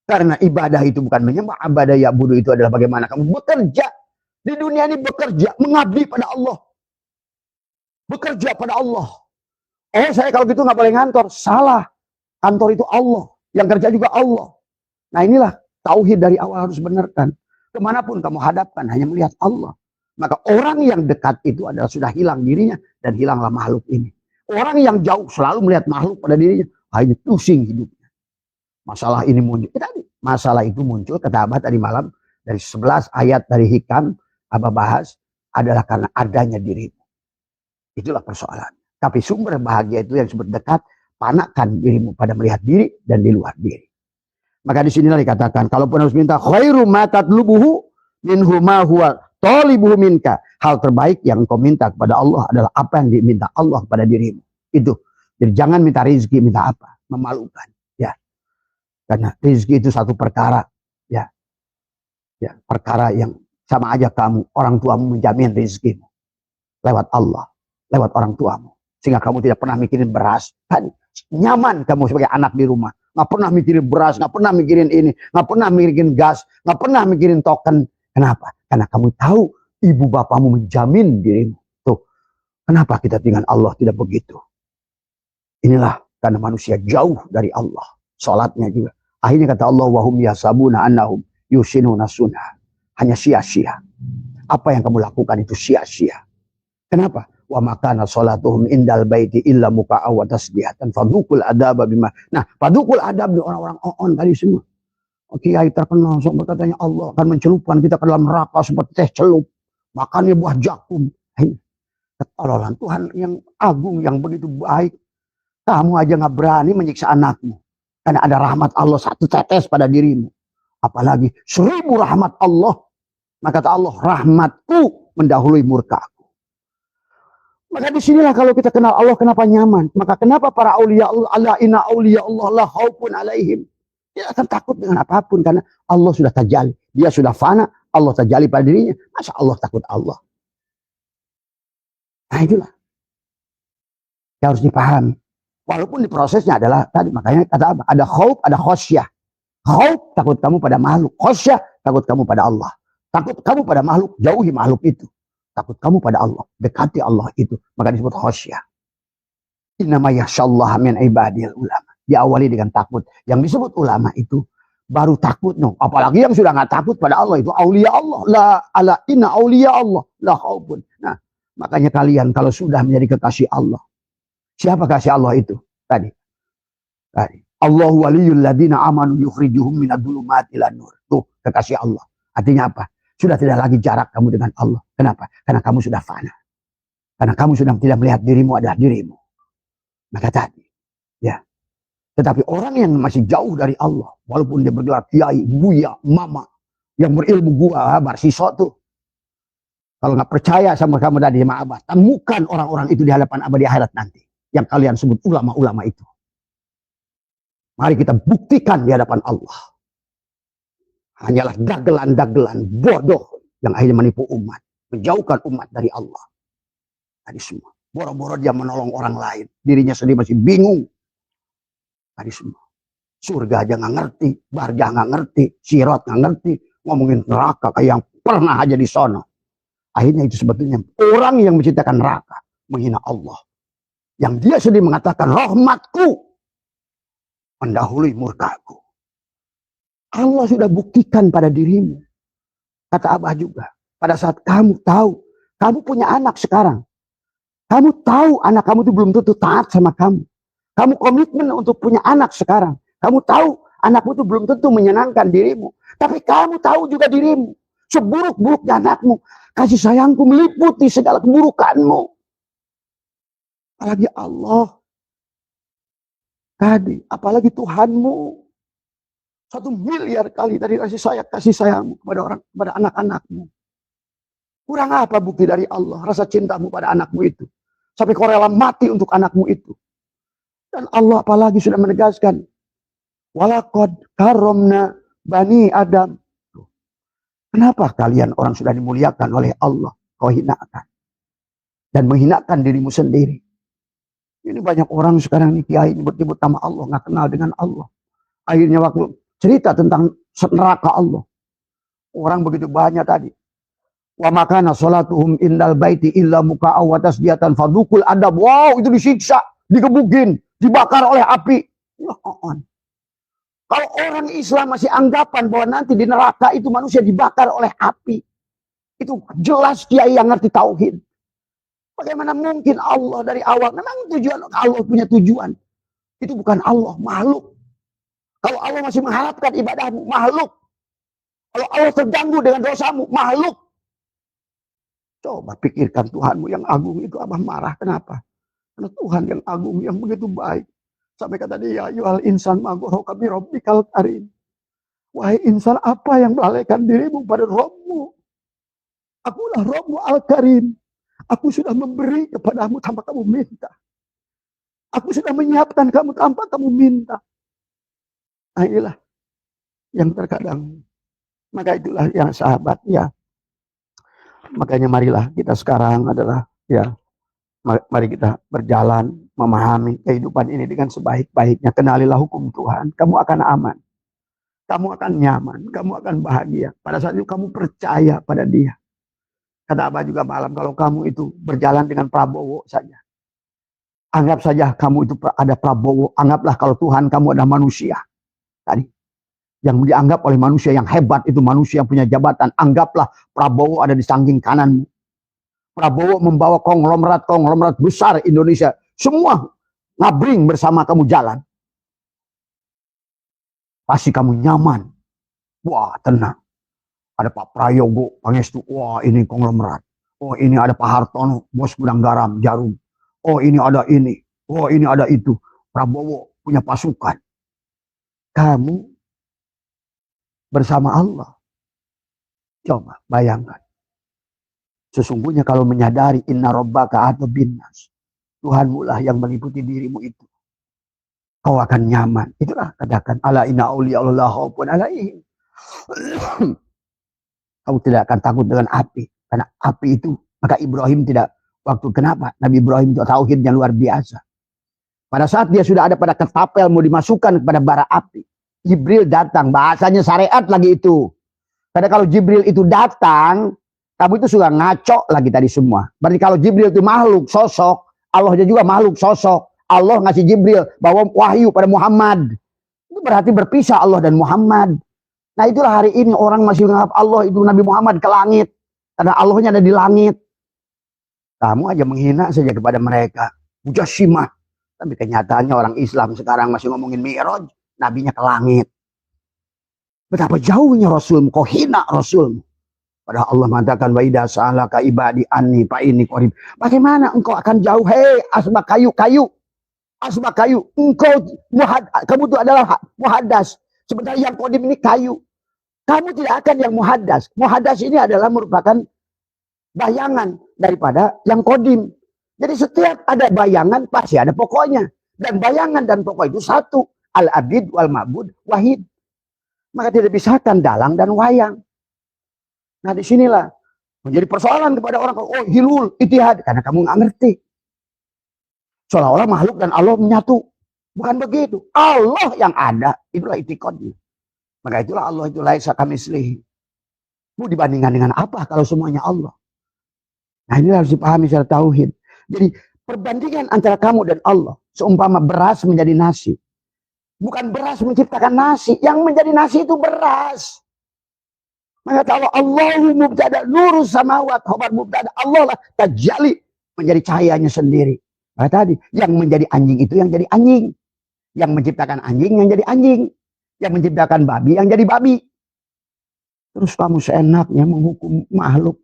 Karena ibadah itu bukan menyembah. Ibadah ya'budu itu adalah bagaimana kamu bekerja. Di dunia ini bekerja, mengabdi pada Allah. Bekerja pada Allah. Oh saya kalau gitu nggak boleh ngantor. Salah. Kantor itu Allah. Yang kerja juga Allah. Nah inilah tauhid dari awal harus benarkan. Kemanapun kamu hadapkan hanya melihat Allah. Maka orang yang dekat itu adalah sudah hilang dirinya. Dan hilanglah makhluk ini. Orang yang jauh selalu melihat makhluk pada dirinya. Hanya pusing hidupnya. Masalah ini muncul. Masalah itu muncul kata Abah tadi malam. Dari 11 ayat dari Hikam. Abah bahas adalah karena adanya dirimu. Itulah persoalan. Tapi sumber bahagia itu yang disebut dekat, panakkan dirimu pada melihat diri dan di luar diri. Maka disinilah dikatakan, kalaupun harus minta khairu ma tatlubuhu minhu ma huwa talibuhu minka. Hal terbaik yang kau minta kepada Allah adalah apa yang diminta Allah kepada dirimu. Itu. Jadi jangan minta rezeki, minta apa? Memalukan. Ya. Karena rezeki itu satu perkara. Ya. Ya, perkara yang sama aja kamu, orang tuamu menjamin rezekimu. Lewat Allah, lewat orang tuamu. Sehingga kamu tidak pernah mikirin beras. Kan nyaman kamu sebagai anak di rumah. Nggak pernah mikirin beras, nggak pernah mikirin ini. Nggak pernah mikirin gas, nggak pernah mikirin token. Kenapa? Karena kamu tahu ibu bapamu menjamin dirimu. Tuh, kenapa kita dengan Allah tidak begitu? Inilah karena manusia jauh dari Allah. Salatnya juga. Akhirnya kata Allah, wahum yasabuna annahum yusinuna sunnah. Hanya sia-sia. Apa yang kamu lakukan itu sia-sia. Kenapa? Wa makana sholatuhum indal baiti illa muka'a wa tasbihatan fadukul adaba bima. Nah, fadukul adab di orang-orang on tadi semua. Kiai terkenal sampai katanya Allah akan mencelupkan kita ke dalam neraka seperti teh celup. Makannya buah jakum. Ketololan Tuhan yang agung, yang begitu baik. Kamu aja nggak berani menyiksa anakmu. Karena ada rahmat Allah satu tetes pada dirimu. Apalagi 1000 rahmat Allah. Maka kata Allah, rahmatku mendahului murkaku. Maka disinilah kalau kita kenal Allah kenapa nyaman. Maka kenapa para aulia Allah, ala inna aulia Allah la khaufun alaihim. Dia akan takut dengan apapun karena Allah sudah tajalli. Dia sudah fana, Allah tajalli pada dirinya. Masa Allah takut Allah? Nah itulah. Yang harus dipahami. Walaupun di prosesnya adalah tadi makanya kata apa? Ada khauf, ada khosyah. Khauf takut kamu pada makhluk, khosyah takut kamu pada Allah. Takut kamu pada makhluk, jauhi makhluk itu. Takut kamu pada Allah, dekati Allah itu, maka disebut khosyah. Innama yakhsyallaha min ibadil ulama. Diawali dengan takut. Yang disebut ulama itu baru takut, no. Apalagi yang sudah nggak takut pada Allah itu aulia Allah. La ala inna aulia Allah la khaufun. Nah, makanya kalian kalau sudah menjadi kekasih Allah, siapa kasih Allah itu? Tadi. Allahu waliyul ladina amanu yukhrijuhum minadh-dhulumati ilan nur. Tuh, kekasih Allah. Artinya apa? Sudah tidak lagi jarak kamu dengan Allah. Kenapa? Karena kamu sudah fana. Karena kamu sudah tidak melihat dirimu adalah dirimu. Maka tadi, ya. Tetapi orang yang masih jauh dari Allah, walaupun dia bergelar kiai, buya, mama, yang berilmu gua, barsiso tuh. Kalau nggak percaya sama kamu tadi sama Abah, temukan orang-orang itu di hadapan Abah di akhirat nanti. Yang kalian sebut ulama-ulama itu. Mari kita buktikan di hadapan Allah. Hanyalah dagelan-dagelan bodoh yang akhirnya menipu umat. Menjauhkan umat dari Allah. Tadi semua. Boro-boro dia menolong orang lain. Dirinya sendiri masih bingung. Tadi semua. Surga aja nggak ngerti. Barjah nggak ngerti. Sirat nggak ngerti. Ngomongin neraka kayak yang pernah aja di sono. Akhirnya itu sebetulnya orang yang menciptakan neraka. Menghina Allah. Yang dia sendiri mengatakan rahmatku mendahului murkaku. Allah sudah buktikan pada dirimu. Kata Abah juga. Pada saat kamu tahu. Kamu punya anak sekarang. Kamu tahu anak kamu itu belum tentu taat sama kamu. Kamu komitmen untuk punya anak sekarang. Kamu tahu anakmu itu belum tentu menyenangkan dirimu. Tapi kamu tahu juga dirimu. Seburuk-buruknya anakmu. Kasih sayangku meliputi segala keburukanmu. Apalagi Allah. Tadi. Apalagi Tuhanmu. 1 miliar kali dari kasih sayangmu kepada anak-anakmu. Kurang apa bukti dari Allah rasa cintamu pada anakmu itu? Sampai kau rela mati untuk anakmu itu. Dan Allah apalagi sudah menegaskan, walaqad karomna bani Adam. Kenapa kalian orang sudah dimuliakan oleh Allah kau hinakan dan menghinakan dirimu sendiri? Ini banyak orang sekarang nih kiai nyebut-nyebut nama Allah nggak kenal dengan Allah. Akhirnya waktu cerita tentang neraka Allah. Orang begitu banyak tadi. Wa makana sholatuhum indal baiti illa muka'a wa tasbihatan fadukul adab. Wow, itu disiksa, digebukin, dibakar oleh api. Kalau orang Islam masih anggapan bahwa nanti di neraka itu manusia dibakar oleh api. Itu jelas kiai yang ngerti tauhid. Bagaimana mungkin Allah dari awal? Memang tujuan Allah punya tujuan. Itu bukan Allah, makhluk. Kalau Allah masih mengharapkan ibadahmu, makhluk. Kalau Allah terganggu dengan dosamu, makhluk. Coba pikirkan Tuhanmu yang agung itu Abah marah. Kenapa? Karena Tuhan yang agung, yang begitu baik. Sampai kata dia, yuhal insan magoroka bi rabbikal karim. Wahai insan, apa yang melalaikan dirimu pada Rabbmu? Akulah Rabbmu al-Karim. Aku sudah memberi kepadamu tanpa kamu minta. Aku sudah menyiapkan kamu tanpa kamu minta. Nah inilah yang terkadang. Maka itulah yang sahabat ya. Makanya marilah kita sekarang adalah ya. Mari kita berjalan memahami kehidupan ini dengan sebaik-baiknya. Kenalilah hukum Tuhan. Kamu akan aman. Kamu akan nyaman. Kamu akan bahagia. Pada saat itu kamu percaya pada dia. Kata Abah juga malam. Kalau kamu itu berjalan dengan Prabowo saja. Anggap saja kamu itu ada Prabowo. Anggaplah kalau Tuhan kamu ada manusia. Tadi yang dianggap oleh manusia yang hebat itu manusia yang punya jabatan. Anggaplah Prabowo ada di samping kananmu. Prabowo membawa konglomerat besar Indonesia. Semua ngabring bersama kamu jalan. Pasti kamu nyaman. Wah, tenang. Ada Pak Prayogo, Pangestu. Wah, ini konglomerat. Oh, ini ada Pak Hartono, bos gudang garam, Jarum. Oh, ini ada ini. Oh, ini ada itu. Prabowo punya pasukan. Kamu bersama Allah. Coba bayangkan. Sesungguhnya kalau menyadari inna rabbaka atau binnas, Tuhanmu lah yang meliputi dirimu itu, kau akan nyaman. Itulah katakan ala inna auliya Allah khaufun alaihim. Kamu tidak akan takut dengan api, karena api itu, maka Ibrahim tidak, waktu kenapa Nabi Ibrahim itu tauhidnya luar biasa. Pada saat dia sudah ada pada ketapel mau dimasukkan kepada bara api, Jibril datang, bahasanya syariat lagi itu. Karena kalau Jibril itu datang, kamu itu sudah ngaco lagi tadi semua. Berarti kalau Jibril itu makhluk, sosok, Allah juga makhluk, sosok. Allah ngasih Jibril bawa wahyu pada Muhammad. Itu berarti berpisah Allah dan Muhammad. Nah itulah hari ini orang masih menganggap Allah itu Nabi Muhammad ke langit. Karena Allahnya ada di langit. Kamu aja menghina saja kepada mereka. Mujassimah. Tapi kenyataannya orang Islam sekarang masih ngomongin Mi'raj. Nabinya ke langit. Betapa jauhnya Rasulmu. Kau hina Rasulmu. Padahal Allah mengatakan wa idza sa'alaka ibadi anni fa inni qarib. Bagaimana engkau akan jauh? Hei asbak kayu. Asbak kayu. Kamu itu adalah muhaddas. Sebenarnya yang qadim ini kayu. Kamu tidak akan yang muhaddas. Muhaddas ini adalah merupakan bayangan daripada yang qadim. Jadi setiap ada bayangan pasti ada pokoknya. Dan bayangan dan pokok itu satu. Al-abid wal ma'bud wahid. Maka tidak bisahkan dalang dan wayang. Nah disinilah menjadi persoalan kepada orang. Oh hilul, itihad. Karena kamu nggak ngerti. Seolah-olah makhluk dan Allah menyatu. Bukan begitu. Allah yang ada. Itulah itikadnya. Maka itulah Allah itu laisa kamitslihi. Mau dibandingkan dengan apa kalau semuanya Allah? Nah ini harus dipahami secara tauhid. Jadi perbandingan antara kamu dan Allah. Seumpama beras menjadi nasi. Bukan beras menciptakan nasi. Yang menjadi nasi itu beras. Maka Allah, Allahu mubtada nurus samawat khobar mubtada. Allah lah tajali menjadi cahayanya sendiri. Nah tadi yang menjadi anjing itu yang jadi anjing. Yang menciptakan anjing yang jadi anjing. Yang menciptakan babi yang jadi babi. Terus kamu seenaknya menghukum makhluk.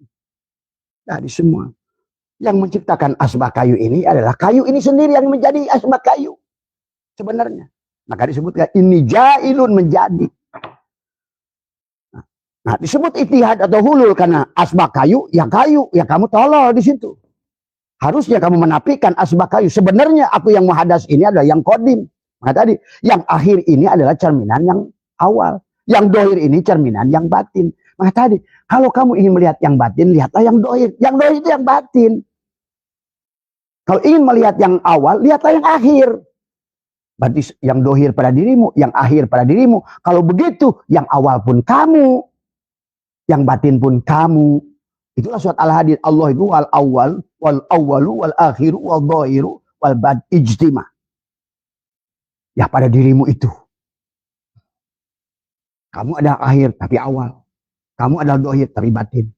Dari semua. Yang menciptakan asbak kayu ini adalah kayu ini sendiri yang menjadi asbak kayu. Sebenarnya. Maka disebutkan ini jailun menjadi. Nah, disebut itihad atau hulul karena asbak kayu, ya kamu tolol di situ. Harusnya kamu menafikan asbak kayu. Sebenarnya aku yang muhaddas ini adalah yang qadim. Nah tadi, yang akhir ini adalah cerminan yang awal. Yang dohir ini cerminan yang batin. Nah tadi, kalau kamu ingin melihat yang batin, lihatlah yang dohir. Yang dohir itu yang batin. Kalau ingin melihat yang awal, lihatlah yang akhir. Berarti yang dohir pada dirimu, yang akhir pada dirimu. Kalau begitu, yang awal pun kamu. Yang batin pun kamu. Itulah surat Al-Hadid. Allah itu wal awal, wal awalu, wal akhiru, wal dhahiru, wal bad ijtima. Ya pada dirimu itu. Kamu adalah akhir tapi awal. Kamu adalah dohir tapi batin.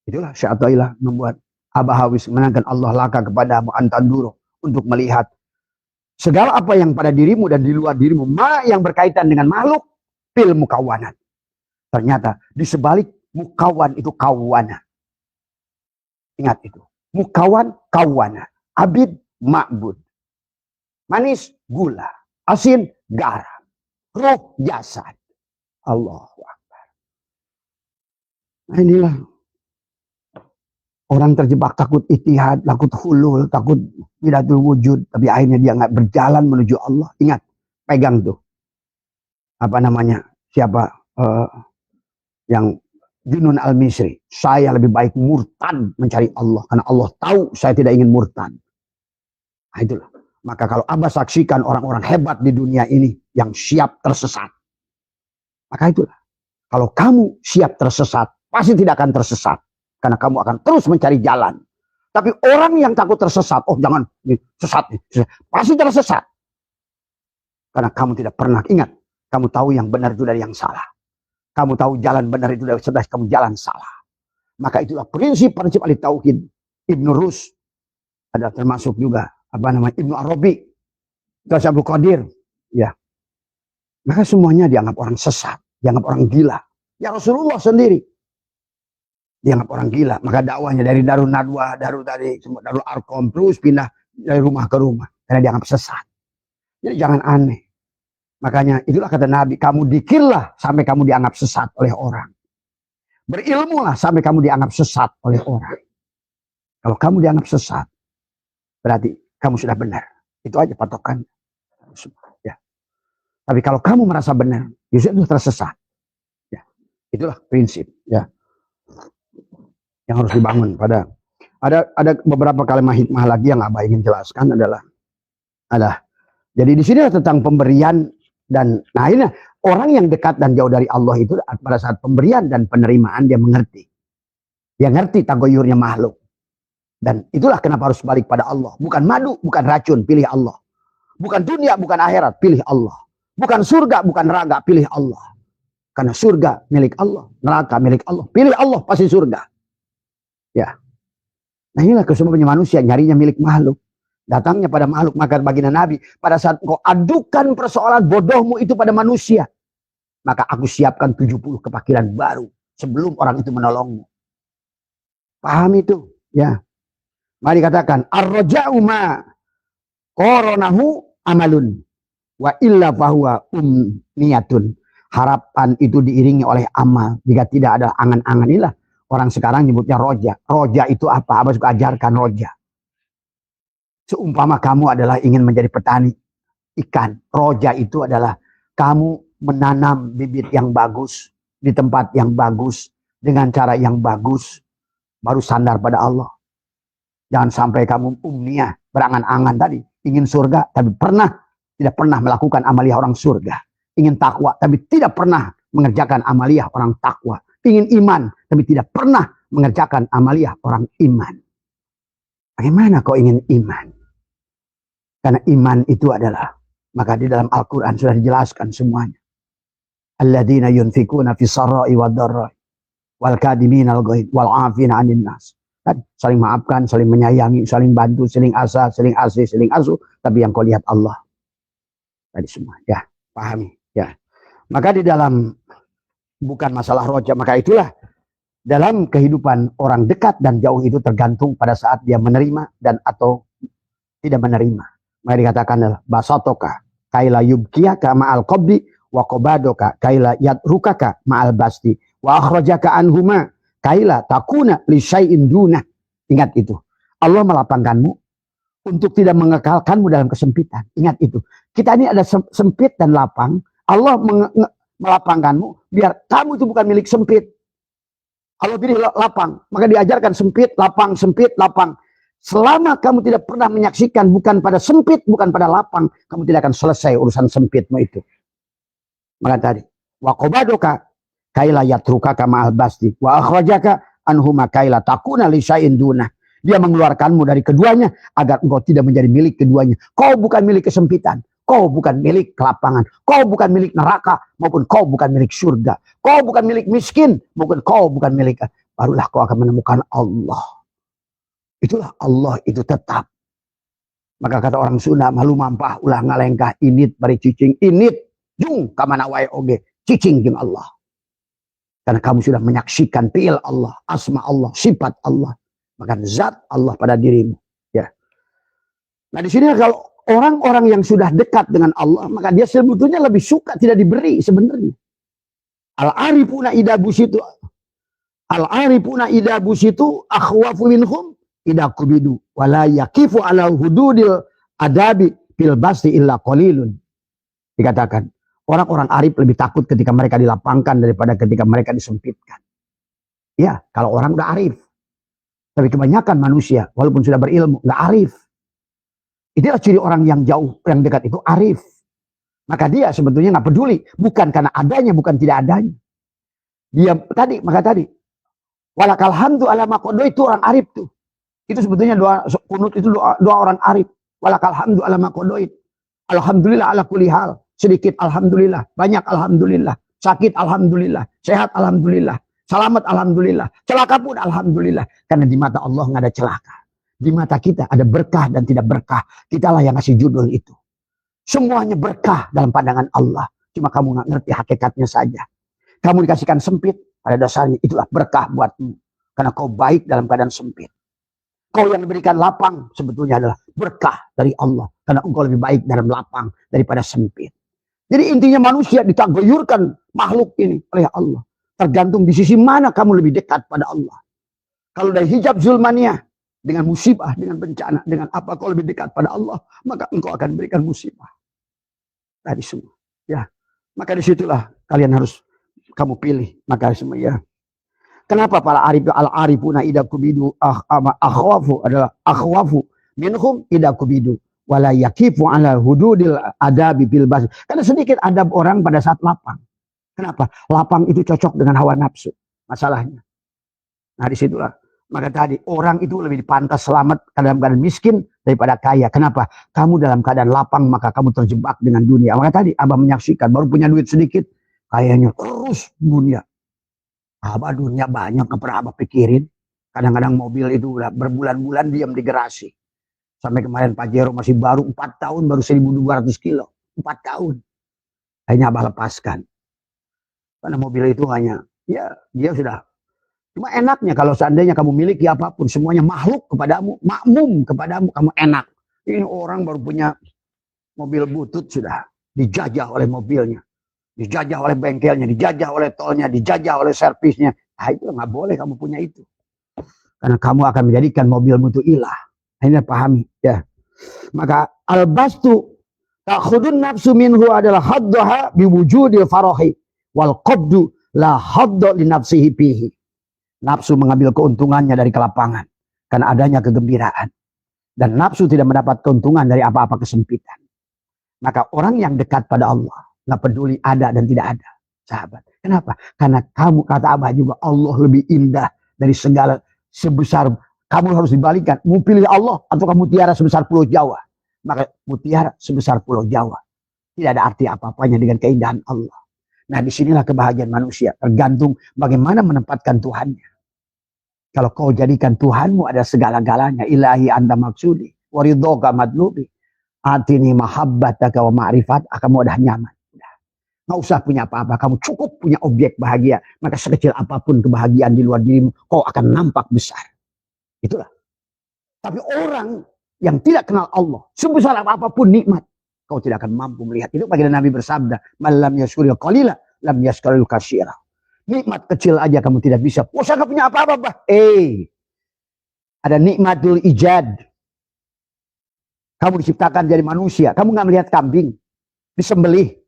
Itulah syai'atailah membuat Abah Hawis menangkan Allah laka kepadamu antanduro. Untuk melihat segala apa yang pada dirimu dan di luar dirimu. Yang berkaitan dengan makhluk. Fil mukawanat. Ternyata di sebalik mukawan itu kawana. Ingat itu. Mukawan kawana. Abid ma'bud. Manis gula. Asin garam. Ruh jasad. Allahu Akbar. Nah inilah. Orang terjebak takut itihad, takut hulul, takut widatul wujud. Tapi akhirnya dia nggak berjalan menuju Allah. Ingat. Pegang tuh. Apa namanya. Siapa. Yang Junun al-Misri, saya lebih baik murtad mencari Allah karena Allah tahu saya tidak ingin murtad. Nah itulah. Maka kalau Abah saksikan orang-orang hebat di dunia ini yang siap tersesat, maka itulah. Kalau kamu siap tersesat, pasti tidak akan tersesat karena kamu akan terus mencari jalan. Tapi orang yang takut tersesat, oh jangan sesat, pasti tersesat karena kamu tidak pernah ingat. Kamu tahu yang benar itu dari yang salah. Kamu tahu jalan benar itu dari sebelah kamu jalan salah. Maka itulah prinsip ahli tauhid. Ibnu Rus, ada termasuk juga apa namanya Ibnu Arabi, Ghazali Abdul Qadir, ya. Maka semuanya dianggap orang sesat, dianggap orang gila. Ya Rasulullah sendiri dianggap orang gila. Maka dakwahnya dari Darun Nadwa, Darul Arkom terus pindah dari rumah ke rumah karena dianggap sesat. Jadi jangan aneh. Makanya itulah kata Nabi, kamu dikirlah sampai kamu dianggap sesat oleh orang. Berilmulah sampai kamu dianggap sesat oleh orang. Kalau kamu dianggap sesat, berarti kamu sudah benar. Itu aja patokan. Ya. Tapi kalau kamu merasa benar, justru itu tersesat. Ya. Itulah prinsip. Ya. Yang harus dibangun pada ada beberapa kalimat hikmah lagi yang Abah ingin jelaskan adalah jadi di sini tentang pemberian dan nah ini orang yang dekat dan jauh dari Allah itu pada saat pemberian dan penerimaan dia mengerti. Dia ngerti tagoyurnya makhluk. Dan itulah kenapa harus balik pada Allah. Bukan madu, bukan racun, pilih Allah. Bukan dunia, bukan akhirat, pilih Allah. Bukan surga, bukan neraka, pilih Allah. Karena surga milik Allah, neraka milik Allah. Pilih Allah, pasti surga. Ya. Nah inilah kesemuanya manusia, nyarinya milik makhluk. Datangnya pada makhluk, maka baginda Nabi, pada saat kau adukan persoalan bodohmu itu pada manusia, maka aku siapkan 70 kepakiran baru sebelum orang itu menolongmu. Paham itu? Ya. Mari katakan, ar-raja'u ma qoronahu amalun wa illa fahuwa umniyatun. Harapan itu diiringi oleh amal. Jika tidak ada angan-angan, inilah orang sekarang nyebutnya roja. Roja itu apa? Abah suka ajarkan roja. Seumpama kamu adalah ingin menjadi petani ikan. Roja itu adalah kamu menanam bibit yang bagus di tempat yang bagus dengan cara yang bagus, baru sandar pada Allah. Jangan sampai kamu umniyah, berangan-angan tadi, ingin surga tapi tidak pernah melakukan amaliyah orang surga. Ingin takwa tapi tidak pernah mengerjakan amaliyah orang takwa. Ingin iman tapi tidak pernah mengerjakan amaliyah orang iman. Bagaimana kau ingin iman? Karena iman itu adalah, maka di dalam Al-Quran sudah dijelaskan semuanya. Alladzina yunfikuna fi sarra'i wad dharra'i wal kadimina al-ghaidh wal 'afina 'anil nas. Kan saling maafkan, saling menyayangi, saling bantu, saling asa, saling asih, saling asuh, tapi yang kau lihat Allah. Tadi semua, ya, pahami, ya. Maka di dalam bukan masalah roja, maka itulah dalam kehidupan orang dekat dan jauh itu tergantung pada saat dia menerima dan atau tidak menerima. Maka dikatakan adalah basatoka kaila yubkiyaka ma'al qabdi wa qabadoka kaila yadrukaka ma'al basti wa akhrajaka anhuma kaila takuna li syai'in duna. Ingat itu. Allah melapangkanmu untuk tidak mengekalkanmu dalam kesempitan. Ingat itu. Kita ini ada sempit dan lapang. Allah melapangkanmu biar kamu itu bukan milik sempit. Allah pilih lapang. Maka diajarkan sempit, lapang, sempit, lapang. Selama kamu tidak pernah menyaksikan bukan pada sempit, bukan pada lapang, kamu tidak akan selesai urusan sempitmu itu. Maka tadi, wa qabadoka kaila yatrukaka ma'al basti wa akhrajaka anhuma kaila takuna li syai'in dunah. Dia mengeluarkanmu dari keduanya agar engkau tidak menjadi milik keduanya. Kau bukan milik kesempitan, kau bukan milik kelapangan, kau bukan milik neraka maupun kau bukan milik surga. Kau bukan milik miskin maupun kau bukan milik, barulah kau akan menemukan Allah. Itulah Allah itu tetap. Maka kata orang Sunda, malu mampah ulah ngalengkah init bari cicing init jung kamana wae oge cicing jeung Allah. Karena kamu sudah menyaksikan fi'il Allah, asma Allah, sifat Allah, maka zat Allah pada dirimu. Ya. Nah di sini kalau orang-orang yang sudah dekat dengan Allah, maka dia sebetulnya lebih suka tidak diberi sebenarnya. Al-arifuna idabusitu, al-arifuna idabusitu akhwafu minhum idakubidu, wala yakifu ala hududil adabi fil basti illa qalilun. Dikatakan. Orang-orang arif lebih takut ketika mereka dilapangkan daripada ketika mereka disempitkan. Ya, kalau orang udah arif. Tapi kebanyakan manusia, walaupun sudah berilmu, nggak arif. Itulah ciri orang yang jauh, yang dekat itu arif. Maka dia sebetulnya nggak peduli. Bukan karena adanya, bukan tidak adanya. Dia tadi, maka tadi. Walakal hamdu ala maqdo itu orang arif tuh. Itu sebetulnya doa kunut itu doa orang arif. Walakal hamdu ala maqdo. Alhamdulillah ala kulli hal. Sedikit alhamdulillah, banyak alhamdulillah, sakit alhamdulillah, sehat alhamdulillah. Selamat alhamdulillah. Celaka pun alhamdulillah. Karena di mata Allah nggak ada celaka. Di mata kita ada berkah dan tidak berkah. Kitalah yang ngasih judul itu. Semuanya berkah dalam pandangan Allah. Cuma kamu nggak ngerti hakikatnya saja. Kamu dikasihkan sempit, pada dasarnya itulah berkah buatmu. Karena kau baik dalam keadaan sempit. Kau yang diberikan lapang sebetulnya adalah berkah dari Allah. Karena engkau lebih baik dalam lapang daripada sempit. Jadi intinya manusia ditaguyurkan makhluk ini oleh Allah. Tergantung di sisi mana kamu lebih dekat pada Allah. Kalau dari hijab zulmania, dengan musibah, dengan bencana, dengan apa kau lebih dekat pada Allah, maka engkau akan berikan musibah. Tadi semua. Ya. Maka disitulah kalian harus kamu pilih. Maka semua ya. Kenapa para arif al-arifuna idza kubidu akhwafu adalah akhwafu minhum idza kubidu wala yakifu ala hududil adabi bil bas. Karena sedikit adab orang pada saat lapang. Kenapa? Lapang itu cocok dengan hawa nafsu. Masalahnya. Nah disitulah. Maka tadi orang itu lebih pantas selamat dalam keadaan miskin daripada kaya. Kenapa? Kamu dalam keadaan lapang maka kamu terjebak dengan dunia. Maka tadi Abah menyaksikan baru punya duit sedikit. Kayaknya terus dunia. Abah dunia banyak nggak pernah Abah pikirin. Kadang-kadang mobil itu udah berbulan-bulan diam di garasi. Sampai kemarin Pajero masih baru 4 tahun baru 1.200 kilo. 4 tahun. Akhirnya Abah lepaskan. Karena mobil itu hanya, ya dia sudah. Cuma enaknya kalau seandainya kamu miliki apapun, semuanya makhluk kepadamu, makmum kepadamu, kamu enak. Ini orang baru punya mobil butut sudah dijajah oleh mobilnya. Dijajah oleh bengkelnya, dijajah oleh tolnya, dijajah oleh servisnya. Nah itu nggak boleh kamu punya itu. Karena kamu akan menjadikan mobilmu itu ilah. Ini pahami ya. Maka al-bastu ta'khudun nafsu minhu adalah haddaha biwujudil farahi. Wal qabdu la hadda li nafsihi fihi. Nafsu mengambil keuntungannya dari kelapangan karena adanya kegembiraan. Dan nafsu tidak mendapat keuntungan dari apa-apa kesempitan. Maka orang yang dekat pada Allah nggak peduli ada dan tidak ada, sahabat. Kenapa? Karena kamu kata Abah juga Allah lebih indah dari segala sebesar. Kamu harus dibalikkan. Mau pilih Allah atau kamu mutiara sebesar Pulau Jawa. Maka mutiara sebesar Pulau Jawa. Tidak ada arti apa-apanya dengan keindahan Allah. Nah disinilah kebahagiaan manusia. Tergantung bagaimana menempatkan Tuhannya. Kalau kau jadikan Tuhanmu ada segala-galanya. Ilahi anta maksudi. Waridhoka madlubi. Atini mahabbataka wa ma'rifat. Kamu udah nyaman. Nggak usah punya apa-apa. Kamu cukup punya objek bahagia. Maka sekecil apapun kebahagiaan di luar dirimu. Kau akan nampak besar. Itulah. Tapi orang yang tidak kenal Allah. Sebesar apapun nikmat. Kau tidak akan mampu melihat. Itu baginda Nabi bersabda. Malam yaskuril qalila. Lam yaskuril kasyira. Nikmat kecil aja kamu tidak bisa. Usah gak punya apa-apa, bah. Ada nikmatul ijad. Kamu diciptakan jadi manusia. Kamu gak melihat kambing disembelih.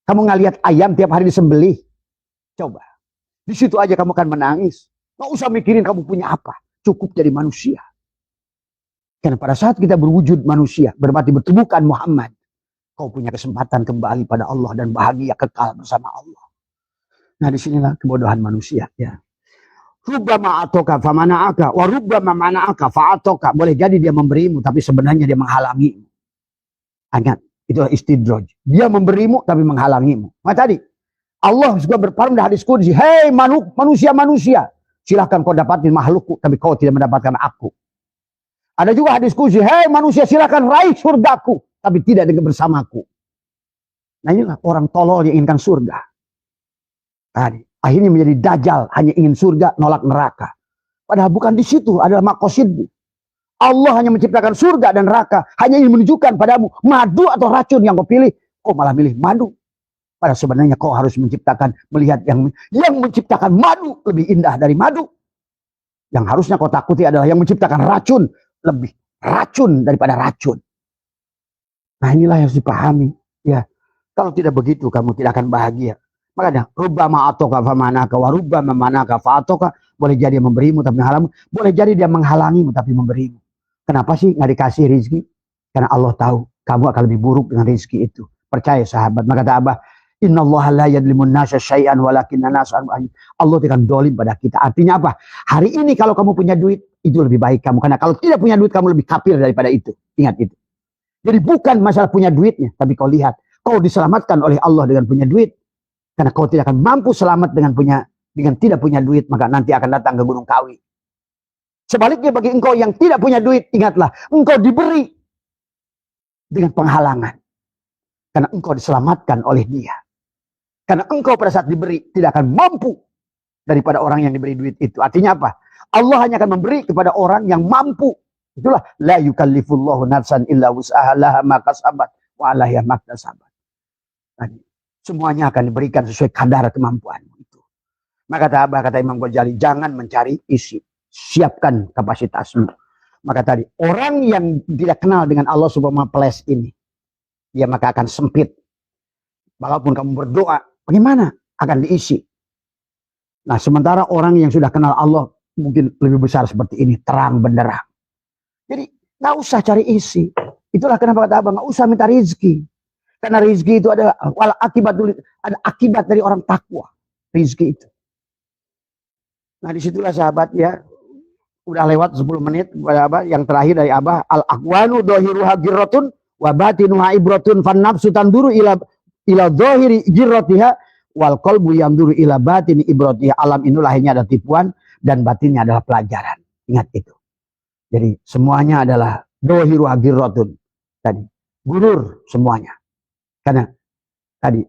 Kamu gak lihat ayam tiap hari disembelih. Coba. Di situ aja kamu akan menangis. Gak usah mikirin kamu punya apa. Cukup jadi manusia. Karena pada saat kita berwujud manusia, berarti bertubuhkan Muhammad, kau punya kesempatan kembali pada Allah dan bahagia kekal bersama Allah. Nah disinilah kebodohan manusia. Ya. Rubbama atoka famana'aka, wa rubbama mana'aka fa'atoka. Boleh jadi dia memberimu, tapi sebenarnya dia menghalangimu. Ingat, itu istidraj. Dia memberimu, tapi menghalangimu. Nah tadi, Allah juga berpaling dari hadis qudsi. Hei manusia-manusia, silahkan kau dapatin makhlukku, tapi kau tidak mendapatkan aku. Ada juga hadis qudsi. Hei manusia, silahkan raih surgaku, tapi tidak dengan bersamaku. Nah inilah orang tolol yang inginkan surga. Tadi. Akhirnya menjadi dajjal, hanya ingin surga, nolak neraka. Padahal bukan di situ adalah makosidmu. Allah hanya menciptakan surga dan neraka, hanya ingin menunjukkan padamu madu atau racun yang kau pilih. Kau malah milih madu. Padahal sebenarnya kau harus menciptakan, melihat yang menciptakan madu lebih indah dari madu. Yang harusnya kau takuti adalah yang menciptakan racun, lebih racun daripada racun. Nah inilah yang harus dipahami. Ya, kalau tidak begitu kamu tidak akan bahagia. Makanya rubbama atoka famanaka wa rubbama manaka fa'atoka. Boleh jadi dia memberimu tapi menghalangimu. Boleh jadi dia menghalangimu tapi memberimu. Kenapa sih nggak dikasih rezeki? Karena Allah tahu kamu akan lebih buruk dengan rezeki itu. Percaya sahabat. Maka kata Abah, innallaha la yadlimun nasa syai'an walakinna nasa Allah tidak dolim pada kita. Artinya apa? Hari ini kalau kamu punya duit itu lebih baik kamu. Karena kalau tidak punya duit kamu lebih kafir daripada itu. Ingat itu. Jadi bukan masalah punya duitnya, tapi kau lihat kau diselamatkan oleh Allah dengan punya duit. Karena kau tidak akan mampu selamat dengan punya dengan tidak punya duit, maka nanti akan datang ke Gunung Kawi. Sebaliknya bagi engkau yang tidak punya duit, ingatlah, engkau diberi dengan penghalangan. Karena engkau diselamatkan oleh dia. Karena engkau pada saat diberi tidak akan mampu daripada orang yang diberi duit itu. Artinya apa? Allah hanya akan memberi kepada orang yang mampu. Itulah la yukallifullahu nafsan illa wus'aha laha ma kasabat wa 'alaiha ma iktasabat. Semuanya akan diberikan sesuai kadar kemampuanmu itu. Maka kata Imam Ghazali, jangan mencari isi, siapkan kapasitasmu. Maka tadi orang yang tidak kenal dengan Allah Subhanahu wa taala ini, dia maka akan sempit. Walaupun kamu berdoa, bagaimana akan diisi? Nah, sementara orang yang sudah kenal Allah mungkin lebih besar seperti ini, terang benderang. Jadi nggak usah cari isi. Itulah kenapa kata Abang, nggak usah minta rizki. Karena rizki itu ada akibat dari orang takwa. Rizki itu. Nah, disitulah sahabat ya, udah lewat 10 menit. Yang terakhir dari Abah, al-aqwanu dohiruha girrotun wa batinuha ibratun fan nafsu tanduru ila dohiri girrotiha wal qalbu yanduru ila batini ibratiha. Alam ini lahirnya ada tipuan dan batinnya adalah pelajaran. Ingat itu. Jadi semuanya adalah dohiruha girrotun. Tadi gurur semuanya. Karena tadi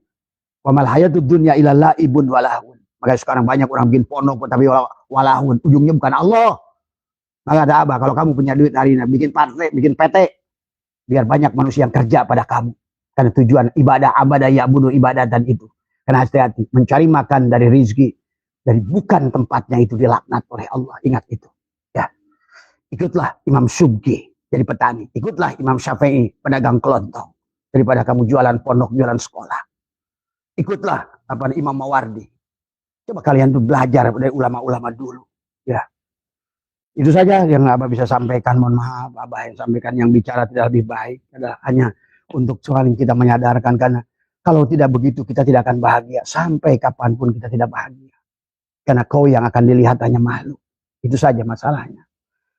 wamal hayatud dunya illa laibun walahun. Makanya sekarang banyak orang bikin pondok tapi walahun, ujungnya bukan Allah. Maka ada apa? Kalau kamu punya duit hari ini, bikin partai, bikin PT, biar banyak manusia yang kerja pada kamu. Karena tujuan ibadah, ya bunuh ibadah dan itu. Karena hati-hati, mencari makan dari rizki, dari bukan tempatnya itu dilaknat oleh Allah. Ingat itu. Ya, ikutlah Imam Subki jadi petani, ikutlah Imam Syafi'i pedagang kelontong. Daripada kamu jualan pondok, jualan sekolah. Ikutlah Imam Mawardi. Coba kalian tuh belajar dari ulama-ulama dulu. Ya. Itu saja yang Abah bisa sampaikan. Mohon maaf, Abah yang sampaikan yang bicara tidak lebih baik. Adalah hanya untuk saling kita menyadarkan. Karena kalau tidak begitu kita tidak akan bahagia. Sampai kapanpun kita tidak bahagia. Karena kau yang akan dilihat hanya makhluk. Itu saja masalahnya.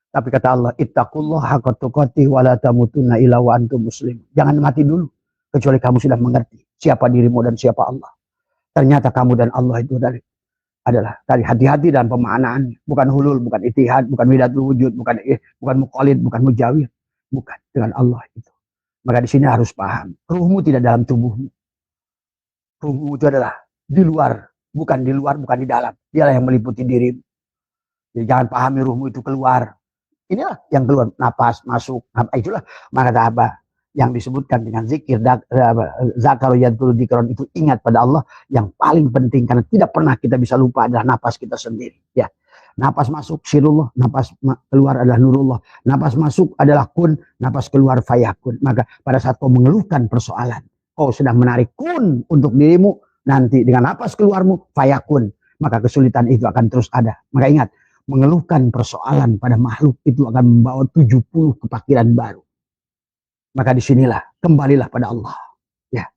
Tapi kata Allah, ittaqullaha haqqa tuqatih wa la tamutunna illa wa antum muslimun. Jangan mati dulu kecuali kamu sudah mengerti siapa dirimu dan siapa Allah. Ternyata kamu dan Allah itu adalah tadi hati-hati dan pemaknaannya, bukan hulul, bukan itihad, bukan widatul wujud, bukan muqallid, bukan mujawir, bukan dengan Allah itu. Maka di sini harus paham, ruhmu tidak dalam tubuhmu. Ruhmu itu adalah di luar, bukan di dalam. Dialah yang meliputi dirimu. Jadi jangan pahami ruhmu itu keluar. Inilah yang keluar, napas masuk, itulah maka apa yang disebutkan dengan zikir zakarul dzikron itu, ingat pada Allah yang paling penting karena tidak pernah kita bisa lupa adalah napas kita sendiri. Ya, napas masuk sirullah, napas keluar adalah nurullah, napas masuk adalah kun, napas keluar fayakun. Maka pada saat kau mengeluhkan persoalan, kau sedang menarik kun untuk dirimu, nanti dengan napas keluarmu fayakun, maka kesulitan itu akan terus ada. Maka ingat, mengeluhkan persoalan pada makhluk itu akan membawa 70 kepakiran baru. Maka disinilah, kembalilah pada Allah. Ya,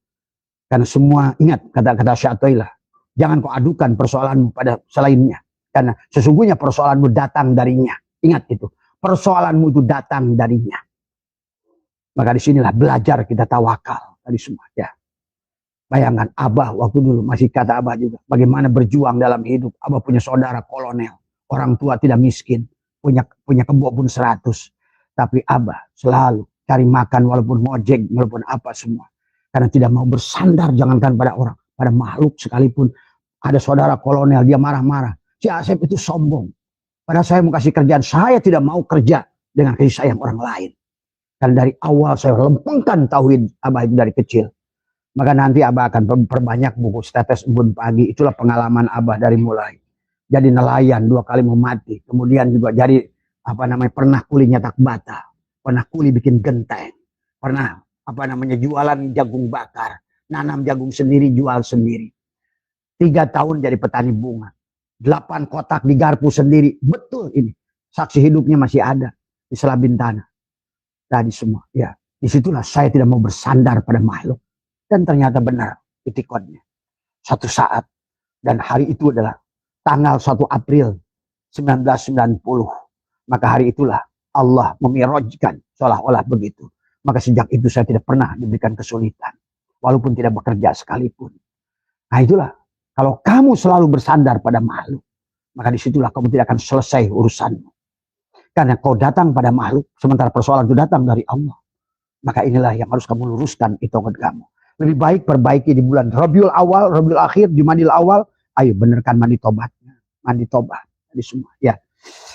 karena semua, ingat kata-kata Syai'atullah, jangan kau adukan persoalanmu pada selainnya. Karena sesungguhnya persoalanmu datang darinya. Ingat itu, persoalanmu itu datang darinya. Maka disinilah belajar kita tawakal tadi semua. Ya, bayangkan Abah waktu dulu, masih kata Abah juga, bagaimana berjuang dalam hidup. Abah punya saudara kolonel. Orang tua tidak miskin, punya kebun 100. Tapi Abah selalu cari makan walaupun ngojek, walaupun apa semua. Karena tidak mau bersandar, jangankan pada orang, pada makhluk sekalipun. Ada saudara kolonel, dia marah-marah. Si Asep itu sombong. Padahal saya mau kasih kerjaan, saya tidak mau kerja dengan kasih sayang orang lain. Karena dari awal saya lempengkan tauhid Abah itu dari kecil. Maka nanti Abah akan perbanyak buku Tetes Embun Pagi. Itulah pengalaman Abah dari mulai. Jadi nelayan 2 kali mau mati. Kemudian juga jadi pernah kuli nyetak bata. Pernah kuli bikin genteng. Pernah jualan jagung bakar. Nanam jagung sendiri, jual sendiri. 3 tahun jadi petani bunga. 8 kotak digarpu sendiri. Betul ini. Saksi hidupnya masih ada. Di Selabin Tanah. Tadi semua. Ya, disitulah saya tidak mau bersandar pada makhluk. Dan ternyata benar itikadnya. Satu saat. Dan hari itu adalah tanggal 1 April 1990. Maka hari itulah Allah memirajkan, seolah-olah begitu. Maka sejak itu saya tidak pernah diberikan kesulitan. Walaupun tidak bekerja sekalipun. Nah itulah. Kalau kamu selalu bersandar pada makhluk, maka disitulah kamu tidak akan selesai urusanmu. Karena kau datang pada makhluk, sementara persoalan itu datang dari Allah. Maka inilah yang harus kamu luruskan hitungan kamu. Lebih baik perbaiki di bulan Rabiul Awal, Rabiul Akhir, Jumadil Awal. Ayo benerkan mandi tobatnya, mandi tobat, di semua. Ya,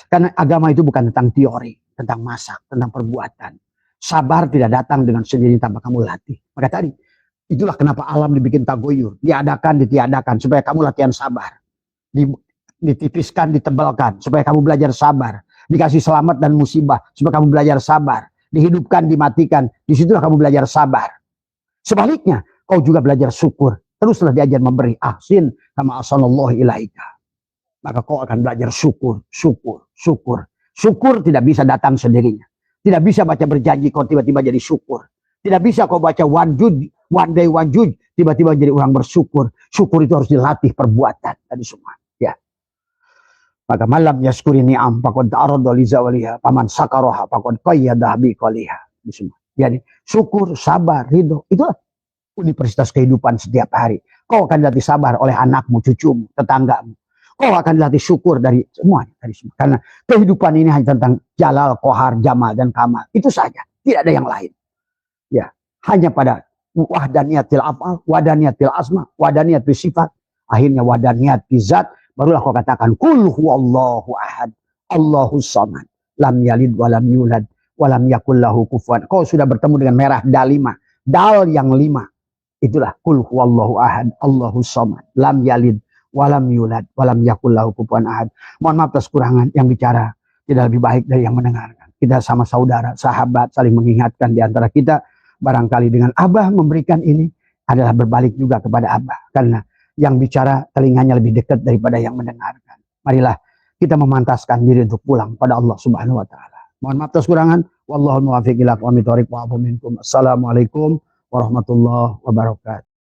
karena agama itu bukan tentang teori, tentang masak, tentang perbuatan. Sabar tidak datang dengan sendiri tanpa kamu latih. Maka tadi, itulah kenapa alam dibikin tagoyur. Diadakan, ditiadakan, supaya kamu latihan sabar. Ditipiskan, ditebalkan, supaya kamu belajar sabar. Dikasih selamat dan musibah, supaya kamu belajar sabar. Dihidupkan, dimatikan, disitulah kamu belajar sabar. Sebaliknya, kau juga belajar syukur. Teruslah diajar memberi. Ahsin kama ahsanallahu ilaika. Maka kau akan belajar syukur, syukur, syukur. Syukur tidak bisa datang sendirinya. Tidak bisa baca berjanji kau tiba-tiba jadi syukur. Tidak bisa kau baca one day one juj, tiba-tiba jadi orang bersyukur. Syukur itu harus dilatih perbuatan tadi semua. Ya. Maka malam yaskuri ni'am faqad ta'arada li zawaliha, paman sakaroha faqad qayyada bi qaliha. Jadi syukur, sabar, ridho, itulah universitas kehidupan setiap hari. Kau akan dilatih sabar oleh anakmu, cucumu, tetanggamu. Kau akan dilatih syukur dari semuanya. Karena kehidupan ini hanya tentang jalal, kohar, jamal, dan kamal. Itu saja. Tidak ada yang lain. Ya, hanya pada wahdaniyatil af'al, wahdaniyatil asma, wahdaniyatil sifat. Akhirnya wahdaniyatil zat. Barulah kau katakan, Kul huwallahu ahad, Allahus samad, lam yalid walam yulad, walam yakul lahu kufuwan. Kau sudah bertemu dengan merah dal 5. Dal yang 5. Itulah kul huwallahu ahad, Allahus samad, lam yalid walam yulad, walam yakul lahu kufuwan ahad. Mohon maaf atas kekurangan, yang bicara tidak lebih baik dari yang mendengarkan. Kita sama saudara, sahabat, saling mengingatkan di antara kita. Barangkali dengan Abah memberikan ini adalah berbalik juga kepada Abah. Karena yang bicara telinganya lebih dekat daripada yang mendengarkan. Marilah kita memantaskan diri untuk pulang pada Allah Subhanahu wa taala. Mohon maaf atas kekurangan. Wallahul muwaffiq ila aqwamit thoriq wa afu minkum. Assalamualaikum warahmatullahi wabarakatuh.